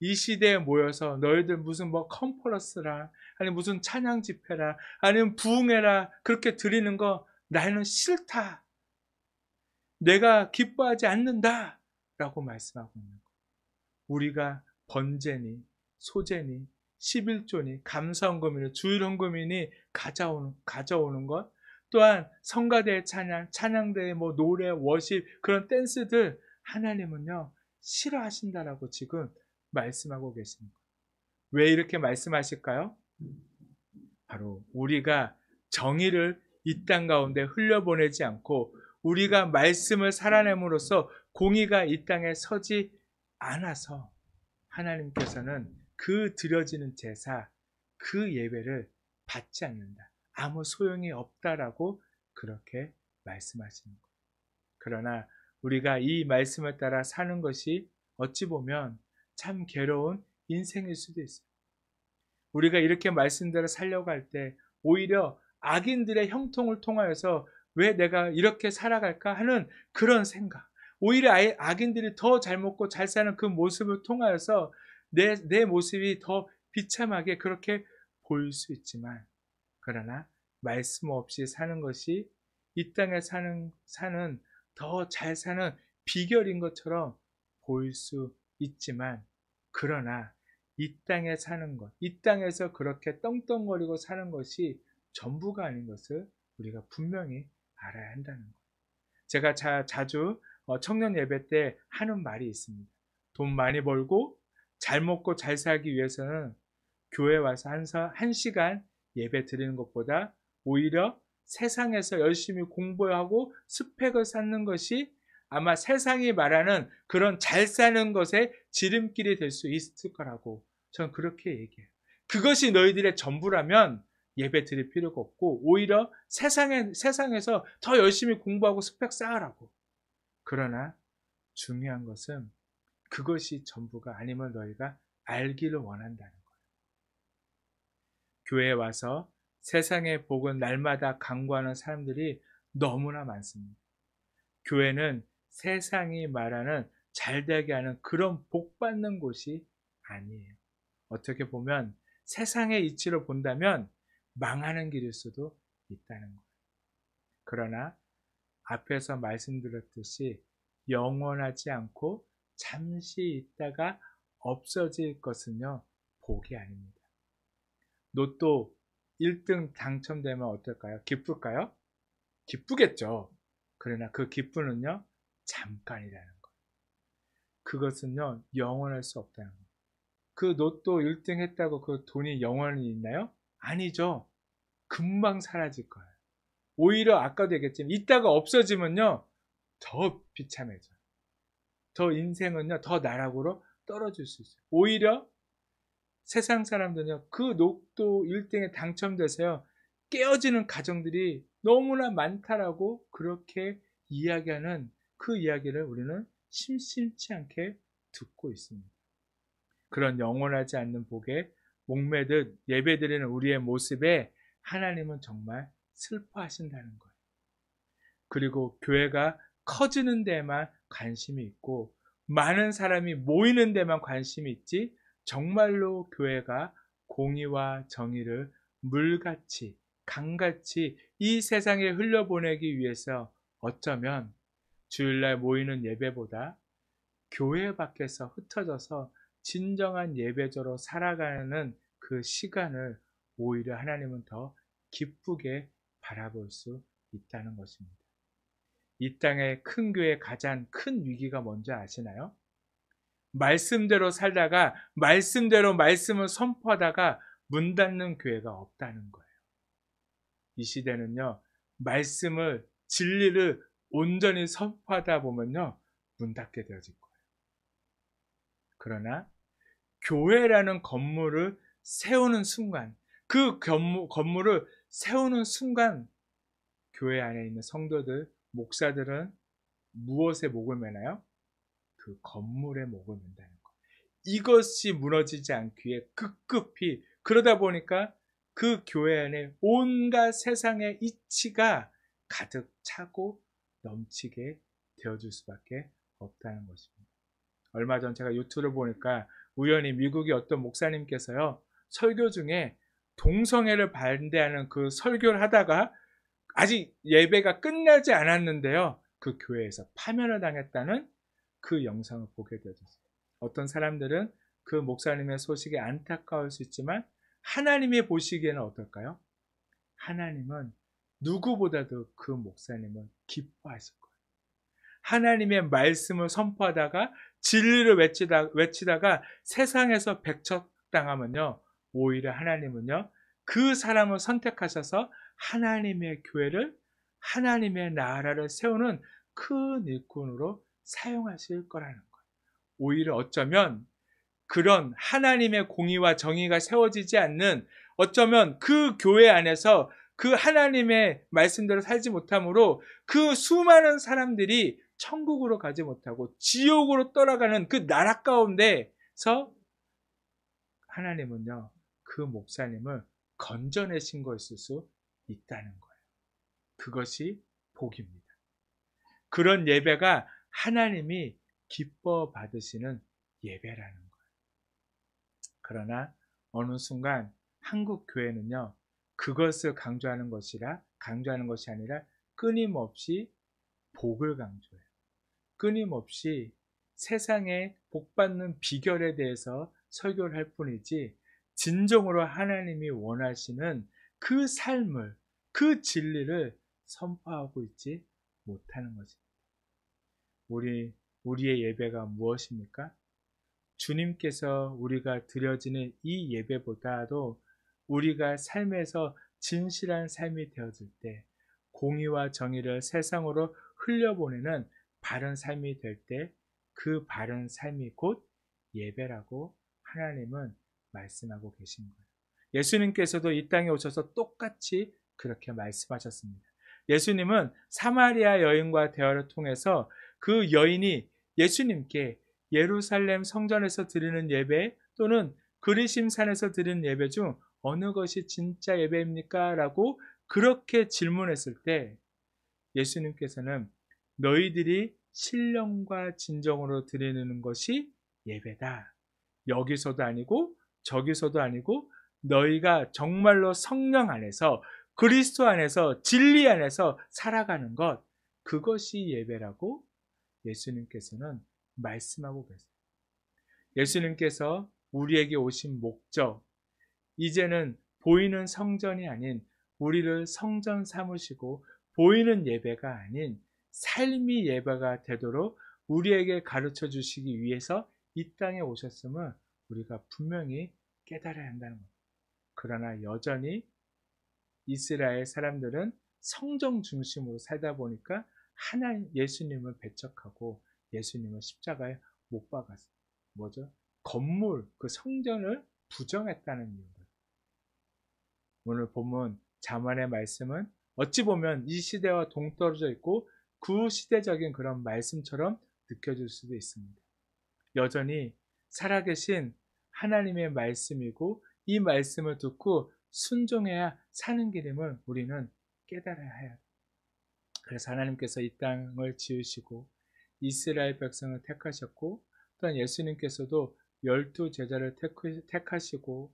이 시대에 모여서 너희들 무슨 컨퍼런스라, 아니 무슨 찬양 집회라, 아니면 부흥회라 그렇게 드리는 거 나는 싫다. 내가 기뻐하지 않는다. 라고 말씀하고 있는 거예요. 우리가 번제니, 소제니, 11조니, 감사헌금이니, 주일헌금이니 가져오는 것, 또한 성가대의 찬양대의 노래, 워십, 그런 댄스들 하나님은요 싫어하신다라고 지금 말씀하고 계십니다. 왜 이렇게 말씀하실까요? 바로 우리가 정의를 이 땅 가운데 흘려보내지 않고 우리가 말씀을 살아냄으로써 공의가 이 땅에 서지 않아서 하나님께서는 그 드려지는 제사, 그 예배를 받지 않는다. 아무 소용이 없다라고 그렇게 말씀하시는 거예요. 그러나 우리가 이 말씀을 따라 사는 것이 어찌 보면 참 괴로운 인생일 수도 있어요. 우리가 이렇게 말씀대로 살려고 할 때 오히려 악인들의 형통을 통하여서 왜 내가 이렇게 살아갈까 하는 그런 생각, 오히려 악인들이 더 잘 먹고 잘 사는 그 모습을 통하여서 내 모습이 더 비참하게 그렇게 보일 수 있지만, 그러나 말씀 없이 사는 것이 이 땅에 사는 더 잘 사는 비결인 것처럼 보일 수 있지만, 그러나 이 땅에 사는 것, 이 땅에서 그렇게 떵떵거리고 사는 것이 전부가 아닌 것을 우리가 분명히 알아야 한다는 거예요. 제가 자주 청년 예배 때 하는 말이 있습니다. 돈 많이 벌고 잘 먹고 잘 살기 위해서는 교회 와서 한 시간 예배 드리는 것보다 오히려 세상에서 열심히 공부하고 스펙을 쌓는 것이 아마 세상이 말하는 그런 잘 사는 것의 지름길이 될 수 있을 거라고 저는 그렇게 얘기해요. 그것이 너희들의 전부라면 예배 드릴 필요가 없고 오히려 세상에서 더 열심히 공부하고 스펙 쌓으라고. 그러나 중요한 것은 그것이 전부가 아님을 너희가 알기를 원한다는 거예요. 교회에 와서 세상의 복은 날마다 강구하는 사람들이 너무나 많습니다. 교회는 세상이 말하는 잘되게 하는 그런 복 받는 곳이 아니에요. 어떻게 보면 세상의 이치로 본다면 망하는 길일 수도 있다는 거예요. 그러나 앞에서 말씀드렸듯이 영원하지 않고 잠시 있다가 없어질 것은요, 복이 아닙니다. 로또 1등 당첨되면 어떨까요? 기쁠까요? 기쁘겠죠. 그러나 그 기쁨은요, 잠깐이라는 거예요. 그것은요, 영원할 수 없다는 거예요. 그 로또 1등 했다고 그 돈이 영원히 있나요? 아니죠. 금방 사라질 거예요. 오히려 아까도 얘기했지만 이따가 없어지면요, 더 비참해져요. 더 인생은요, 더 나락으로 떨어질 수 있어요. 오히려 세상 사람들은요, 그 로또 1등에 당첨돼서요, 깨어지는 가정들이 너무나 많다라고 그렇게 이야기하는 그 이야기를 우리는 심심치 않게 듣고 있습니다. 그런 영원하지 않는 복에 목매듯 예배드리는 우리의 모습에 하나님은 정말 슬퍼하신다는 거예요. 그리고 교회가 커지는 데만 관심이 있고 많은 사람이 모이는 데만 관심이 있지 정말로 교회가 공의와 정의를 물같이 강같이 이 세상에 흘려보내기 위해서 어쩌면 주일날 모이는 예배보다 교회 밖에서 흩어져서 진정한 예배자로 살아가는 그 시간을 오히려 하나님은 더 기쁘게 바라볼 수 있다는 것입니다. 이 땅의 큰 교회의 가장 큰 위기가 뭔지 아시나요? 말씀대로 살다가 말씀대로 말씀을 선포하다가 문 닫는 교회가 없다는 거예요. 이 시대는요, 말씀을 진리를 온전히 선포하다 보면요, 문 닫게 되어질 거예요. 그러나 교회라는 건물을 세우는 순간, 그 건물을 세우는 순간 교회 안에 있는 성도들, 목사들은 무엇에 목을 매나요? 그 건물에 목을 맨다는 것. 이것이 무너지지 않기 위해 급급히, 그러다 보니까 그 교회 안에 온갖 세상의 이치가 가득 차고 넘치게 되어줄 수밖에 없다는 것입니다. 얼마 전 제가 유튜브를 보니까 우연히 미국의 어떤 목사님께서요, 설교 중에 동성애를 반대하는 그 설교를 하다가 아직 예배가 끝나지 않았는데요, 그 교회에서 파면을 당했다는 그 영상을 보게 되었어요. 어떤 사람들은 그 목사님의 소식에 안타까울 수 있지만 하나님이 보시기에는 어떨까요? 하나님은 누구보다도 그 목사님을 기뻐하실 거예요. 하나님의 말씀을 선포하다가 진리를 외치다가 세상에서 백척당하면요, 오히려 하나님은요, 그 사람을 선택하셔서 하나님의 교회를, 하나님의 나라를 세우는 큰 일꾼으로 사용하실 거라는 거예요. 오히려 어쩌면 그런 하나님의 공의와 정의가 세워지지 않는, 어쩌면 그 교회 안에서 그 하나님의 말씀대로 살지 못함으로 그 수많은 사람들이 천국으로 가지 못하고 지옥으로 떠나가는 그 나라 가운데서 하나님은요, 그 목사님을 건져내신 것일 수 있다는 거예요. 그것이 복입니다. 그런 예배가 하나님이 기뻐 받으시는 예배라는 거예요. 그러나 어느 순간 한국 교회는요, 그것을 강조하는 것이 아니라 끊임없이 복을 강조해요. 끊임없이 세상에 복받는 비결에 대해서 설교를 할 뿐이지 진정으로 하나님이 원하시는 그 삶을, 그 진리를 선포하고 있지 못하는 것입니다. 우리의 예배가 무엇입니까? 주님께서 우리가 드려지는 이 예배보다도 우리가 삶에서 진실한 삶이 되어질 때 공의와 정의를 세상으로 흘려보내는 바른 삶이 될 때 그 바른 삶이 곧 예배라고 하나님은 말씀하고 계신 거예요. 예수님께서도 이 땅에 오셔서 똑같이 그렇게 말씀하셨습니다. 예수님은 사마리아 여인과 대화를 통해서 그 여인이 예수님께 예루살렘 성전에서 드리는 예배 또는 그리심산에서 드리는 예배 중 어느 것이 진짜 예배입니까? 라고 그렇게 질문했을 때 예수님께서는 너희들이 신령과 진정으로 드리는 것이 예배다. 여기서도 아니고 저기서도 아니고 너희가 정말로 성령 안에서 그리스도 안에서 진리 안에서 살아가는 것, 그것이 예배라고 예수님께서는 말씀하고 계세요. 예수님께서 우리에게 오신 목적, 이제는 보이는 성전이 아닌 우리를 성전 삼으시고 보이는 예배가 아닌 삶이 예배가 되도록 우리에게 가르쳐 주시기 위해서 이 땅에 오셨음을 우리가 분명히 깨달아야 한다는 겁니다. 그러나 여전히 이스라엘 사람들은 성전 중심으로 살다 보니까 하나님 예수님을 배척하고 예수님을 십자가에 못 박았어요. 뭐죠? 건물, 그 성전을 부정했다는 이유로. 오늘 본문 잠언의 말씀은 어찌 보면 이 시대와 동떨어져 있고 구시대적인 그런 말씀처럼 느껴질 수도 있습니다. 여전히 살아계신 하나님의 말씀이고 이 말씀을 듣고 순종해야 사는 길임을 우리는 깨달아야 해요. 그래서 하나님께서 이 땅을 지으시고 이스라엘 백성을 택하셨고 또한 예수님께서도 12 제자를 택하시고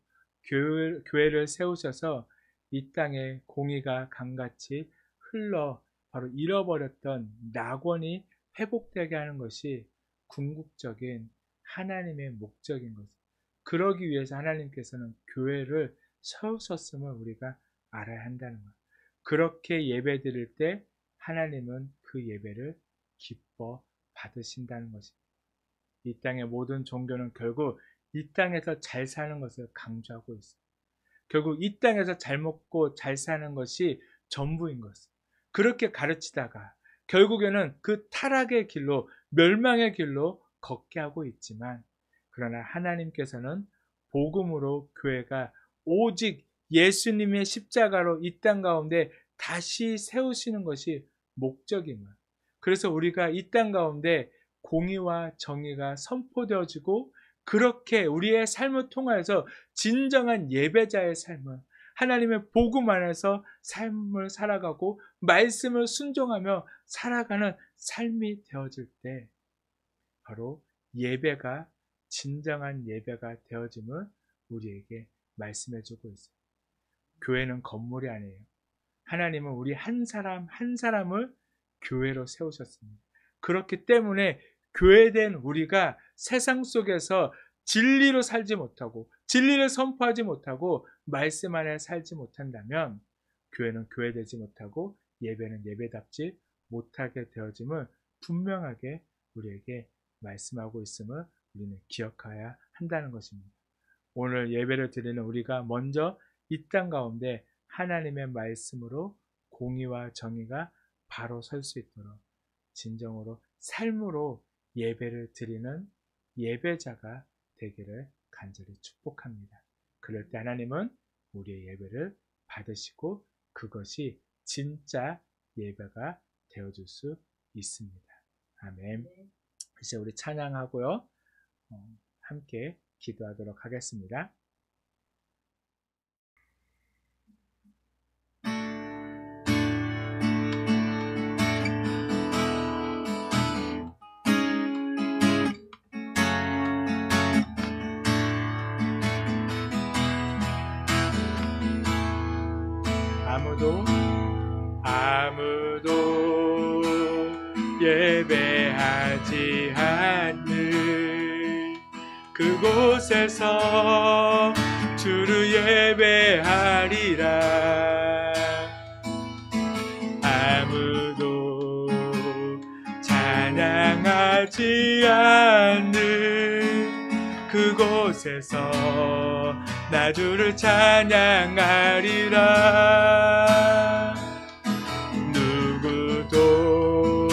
교회를 세우셔서 이 땅에 공의가 강같이 흘러 바로 잃어버렸던 낙원이 회복되게 하는 것이 궁극적인 하나님의 목적인 것입니다. 그러기 위해서 하나님께서는 교회를 세우셨음을 우리가 알아야 한다는 것. 그렇게 예배 드릴 때 하나님은 그 예배를 기뻐 받으신다는 것입니다. 이 땅의 모든 종교는 결국 이 땅에서 잘 사는 것을 강조하고 있어요. 결국 이 땅에서 잘 먹고 잘 사는 것이 전부인 것을 그렇게 가르치다가 결국에는 그 타락의 길로 멸망의 길로 걷게 하고 있지만 그러나 하나님께서는 복음으로 교회가 오직 예수님의 십자가로 이 땅 가운데 다시 세우시는 것이 목적인 거예요. 그래서 우리가 이 땅 가운데 공의와 정의가 선포되어지고 그렇게 우리의 삶을 통하여서 진정한 예배자의 삶을 하나님의 복음 안에서 삶을 살아가고 말씀을 순종하며 살아가는 삶이 되어질 때 바로 예배가 진정한 예배가 되어짐을 우리에게 말씀해 주고 있어요. 교회는 건물이 아니에요. 하나님은 우리 한 사람 한 사람을 교회로 세우셨습니다. 그렇기 때문에 교회된 우리가 세상 속에서 진리로 살지 못하고 진리를 선포하지 못하고 말씀 안에 살지 못한다면 교회는 교회되지 못하고 예배는 예배답지 못하게 되어짐을 분명하게 우리에게 말씀하고 있음을 우리는 기억해야 한다는 것입니다. 오늘 예배를 드리는 우리가 먼저 이 땅 가운데 하나님의 말씀으로 공의와 정의가 바로 설 수 있도록 진정으로 삶으로 예배를 드리는 예배자가 되기를 간절히 축복합니다. 그럴 때 하나님은 우리의 예배를 받으시고 그것이 진짜 예배가 되어줄 수 있습니다. 아멘. 이제 우리 찬양하고요. 함께 기도하도록 하겠습니다. 아무도 예배하지 않는 그곳에서 주를 예배하리라. 아무도 찬양하지 않는 그곳에서 나 주를 찬양하리라. 누구도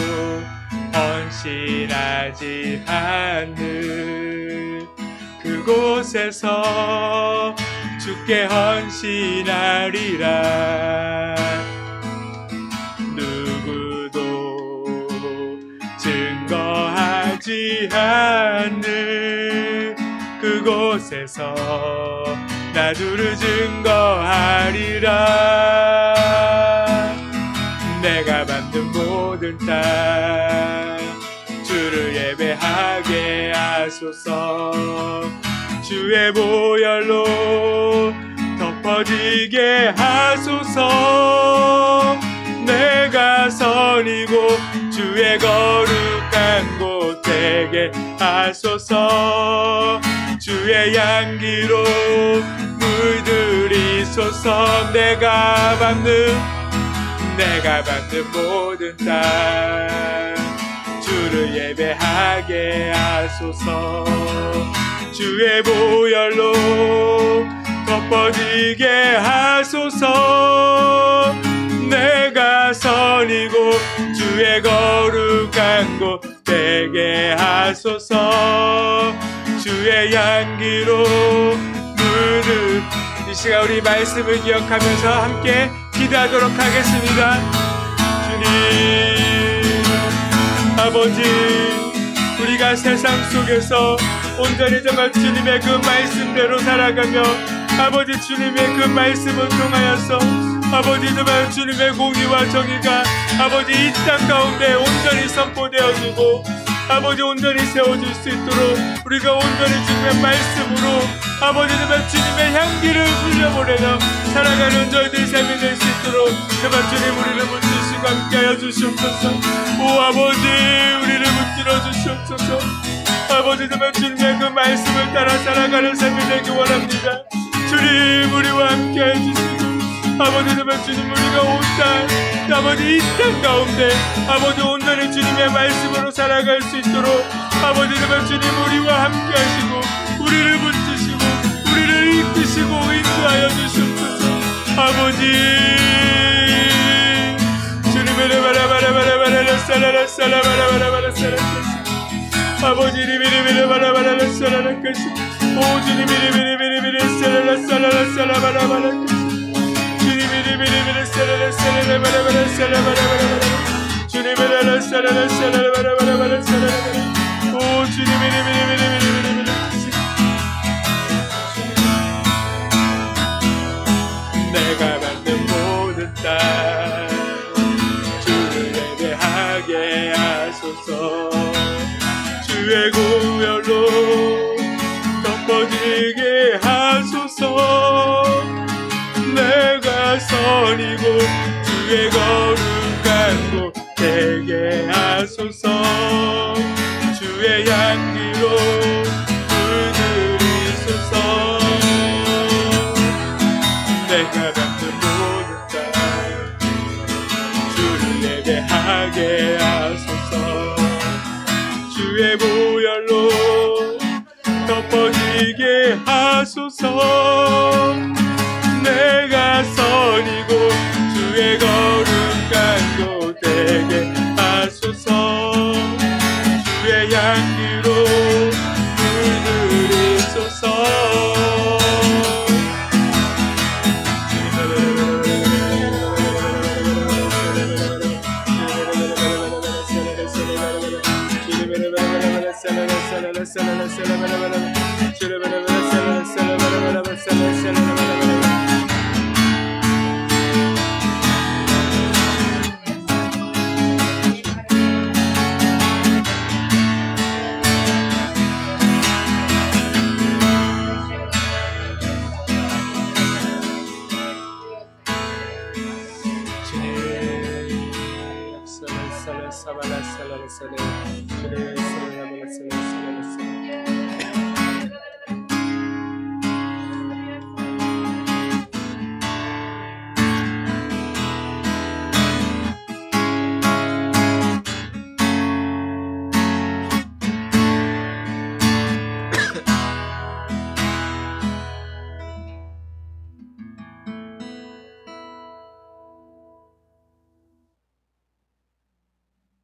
헌신하지 않는 그곳에서 주께 헌신하리라. 누구도 증거하지 않는 그곳에서 나 주를 증거하리라. 내가 만든 모든 땅 주를 예배하게 하소서. 주의 보혈로 덮어지게 하소서. 내가 선이고 주의 거룩한 곳 되게 하소서. 주의 향기로 물들이소서. 내가 받는 모든 땅 주를 예배하게 하소서. 주의 보혈로 덮어지게 하소서. 내가 선이고 주의 거룩한 곳 되게 하소서. 주의 향기로 물을. 이 시간 우리 말씀을 기억하면서 함께 기도하도록 하겠습니다. 주님 아버지, 우리가 세상 속에서 온전히 정말 주님의 그 말씀대로 살아가며 아버지 주님의 그 말씀을 통하여서 아버지 정말 주님의 공의와 정의가 아버지 이 땅 가운데 온전히 선포되어지고 아버지 온전히 세워질 수 있도록 우리가 온전히 주님의 말씀으로 아버지 정말 주님의 향기를 흘려보내며 살아가는 저희들의 삶이 될 수 있도록 제발 주님 우리를 붙드시고 함께하여 주시옵소서. 오 아버지, 우리를 붙들어 주시옵소서. 아버지 정말 주님의 그 말씀을 따라 살아가는 삶이 되기 원합니다. 주님 우리와 함께해 주시고 아버지 정말 주님 우리가 온 땅 아버지 이 땅 가운데 아버지 온전히 주님의 말씀으로 살아갈 수 있도록 아버지 정말 주님 우리와 함께 하시고 우리를 붙드시고 우리를 이끄시고 인도하여 주시옵소서. 아버지 주님의 아버지 리비리비리 바라바라 살아라까시 오 주님 리비리비리 살아라살아라살아바라바라 주님 리비리비리 살아라살아라바라바라 살아바라바라 주님 살아라살아라살아바라바라 살아라바라 오 주님 리비리비리 내가 만든 모든 땅 주를 예배하게 하소서. 주의 공열로 덮어지게 하소서. 내가 선이고 주의 거룩한 곳 되게 하소서. 주의 향기로 물들이소서. 내가 받는 모든 땅 주를 예배하게 하소서. 주의 보혈로 덮어지게 하소서. 내가 선이고 주의 거룩한 곳 되게 하소서. 주의 향기로 물들이소서.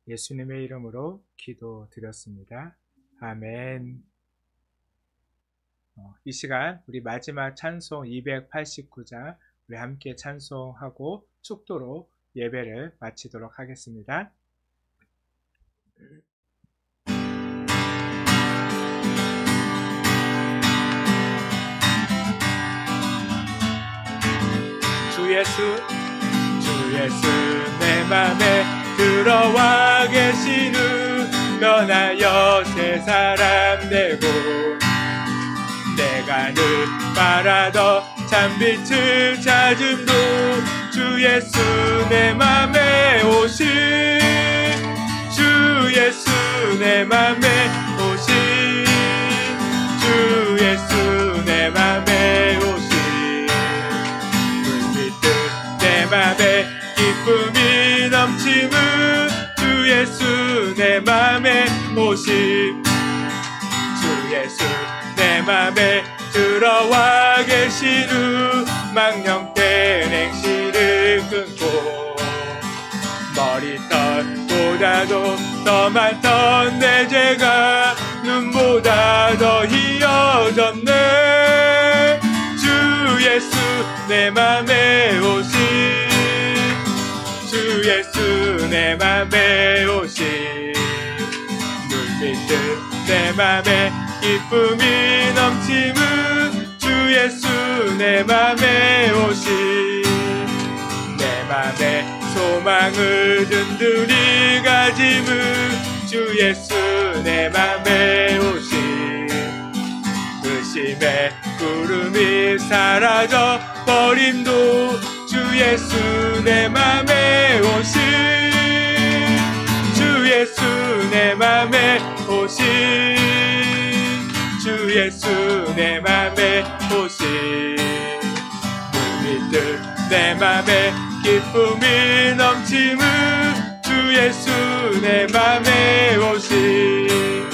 예수님의 이름으로 기도드렸습니다. 아멘. 이 시간 우리 마지막 찬송 289장 우리 함께 찬송하고 축도로 예배를 마치도록 하겠습니다. 주 예수 내 맘에 들어와 계시는 변하여 새 사람 되고 내가 늘 바라던 참빛을 찾음도 주 예수 내 맘에 오신 주 예수 내 내 맘에 오신 주 예수 내 맘에 오신 물밀듯 내 맘에 기쁨이 넘치는 주 예수 내 맘에 오신 주 예수 내 맘에 들어와 계신 후 망령된 행실을 끊고 머리털보다도 더 많던 내 죄가 눈보다 더 희어졌네 주 예수 내 맘에 오신 주 예수 내 맘에 오신 물밀듯 내 맘에 기쁨이 넘치는 주 예수 내 맘에 오신 내 맘에 소망을 든든히 가짐은 주 예수 내 맘에 오신 의심의 구름이 사라져 버림도 주 예수 내 맘에 오신 주 예수 내 맘에 오신 주 예수 내 맘에 오신 물밀듯 내 맘에 기쁨이 넘치는 주 예수 내 맘에 오신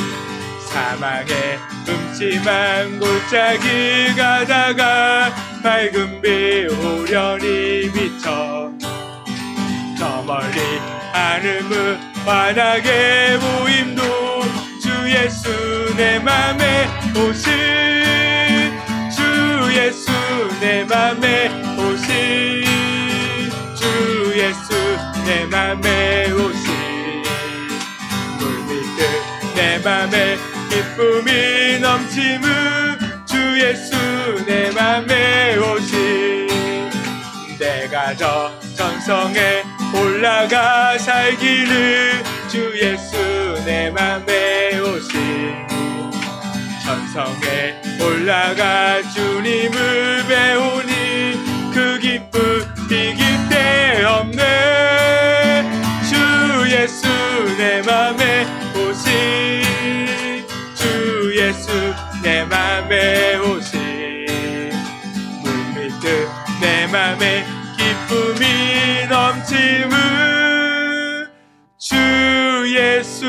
사망의 음침한 골짜기 가다가 밝은 빛 호련히 비쳐 저 멀리 하늘문 환하게 보임도 주 예수 내 맘에 오신 주 예수 내 맘에 오신 주 예수 내 맘에 오신 물밀듯 내 맘에 기쁨이 넘치는 주 예수 내 맘에 오신 내가 저 전성에 올라가 살기를 주 예수 내 맘에 오신 전성에 올라가 주님을 배우니 그 기쁨 이길 데 없네 주 예수 내 맘에 오신 주 예수 내 맘에 오신 물밀듯 내 맘에 기쁨이 넘치는 주 예수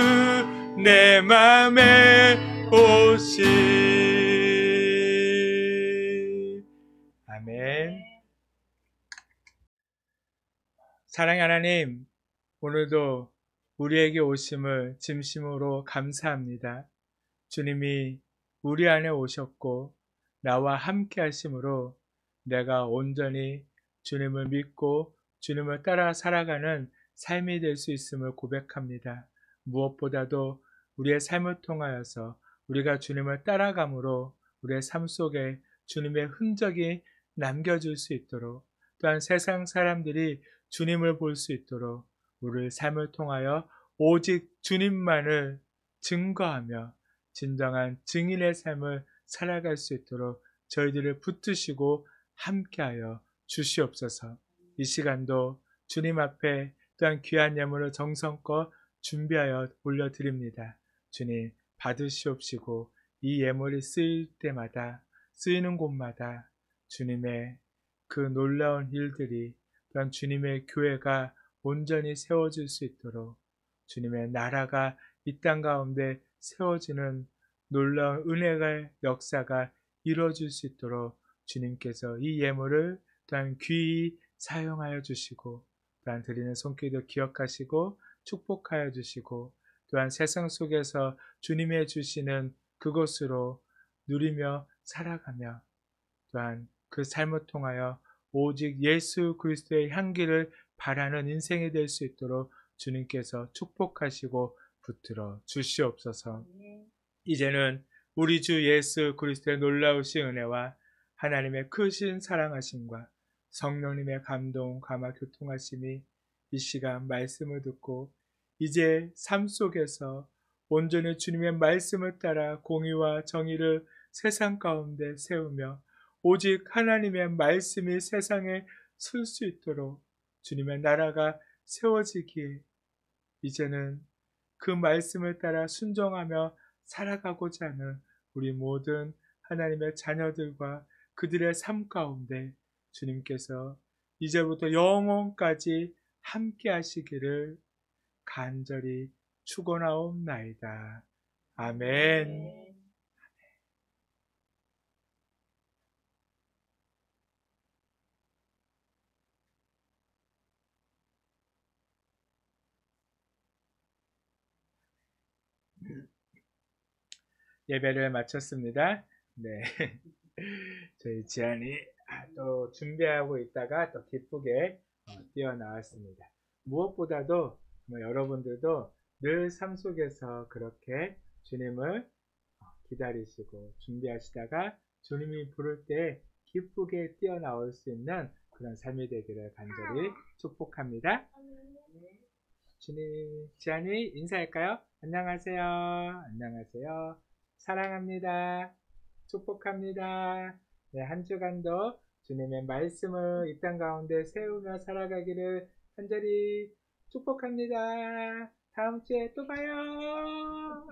내 맘에 오신 아멘. 사랑의 하나님, 오늘도 우리에게 오심을 진심으로 감사합니다. 주님이 우리 안에 오셨고 나와 함께 하심으로 내가 온전히 주님을 믿고 주님을 따라 살아가는 삶이 될 수 있음을 고백합니다. 무엇보다도 우리의 삶을 통하여서 우리가 주님을 따라감으로 우리의 삶 속에 주님의 흔적이 남겨질 수 있도록 또한 세상 사람들이 주님을 볼 수 있도록 우리의 삶을 통하여 오직 주님만을 증거하며 진정한 증인의 삶을 살아갈 수 있도록 저희들을 붙드시고 함께하여 주시옵소서. 이 시간도 주님 앞에 또한 귀한 예물을 정성껏 준비하여 올려드립니다. 주님 받으시옵시고 이 예물이 쓰일 때마다 쓰이는 곳마다 주님의 그 놀라운 일들이 또한 주님의 교회가 온전히 세워질 수 있도록 주님의 나라가 이 땅 가운데 세워지는 놀라운 은혜의 역사가 이루어질 수 있도록 주님께서 이 예물을 또한 귀히 사용하여 주시고 또한 드리는 손길도 기억하시고 축복하여 주시고 또한 세상 속에서 주님의 주시는 그것으로 누리며 살아가며 또한 그 삶을 통하여 오직 예수 그리스도의 향기를 바라는 인생이 될 수 있도록 주님께서 축복하시고 붙들어 주시옵소서. 이제는 우리 주 예수 그리스도의 놀라우신 은혜와 하나님의 크신 사랑하심과 성령님의 감동, 감화, 교통하심이 이 시간 말씀을 듣고 이제 삶 속에서 온전히 주님의 말씀을 따라 공의와 정의를 세상 가운데 세우며 오직 하나님의 말씀이 세상에 설 수 있도록 주님의 나라가 세워지기에 이제는 그 말씀을 따라 순종하며 살아가고자 하는 우리 모든 하나님의 자녀들과 그들의 삶 가운데 주님께서 이제부터 영원까지 함께 하시기를 간절히 축원하옵나이다. 아멘. 예배를 마쳤습니다. 네. 저희 지안이 또 준비하고 있다가 또 기쁘게 뛰어나왔습니다. 무엇보다도 여러분들도 늘 삶 속에서 그렇게 주님을 기다리시고 준비하시다가 주님이 부를 때 기쁘게 뛰어나올 수 있는 그런 삶이 되기를 간절히 축복합니다. 주님, 지안이 인사할까요? 안녕하세요. 안녕하세요. 사랑합니다. 축복합니다. 네, 한 주간도 주님의 말씀을 이 땅 가운데 세우며 살아가기를 간절히 축복합니다. 다음 주에 또 봐요.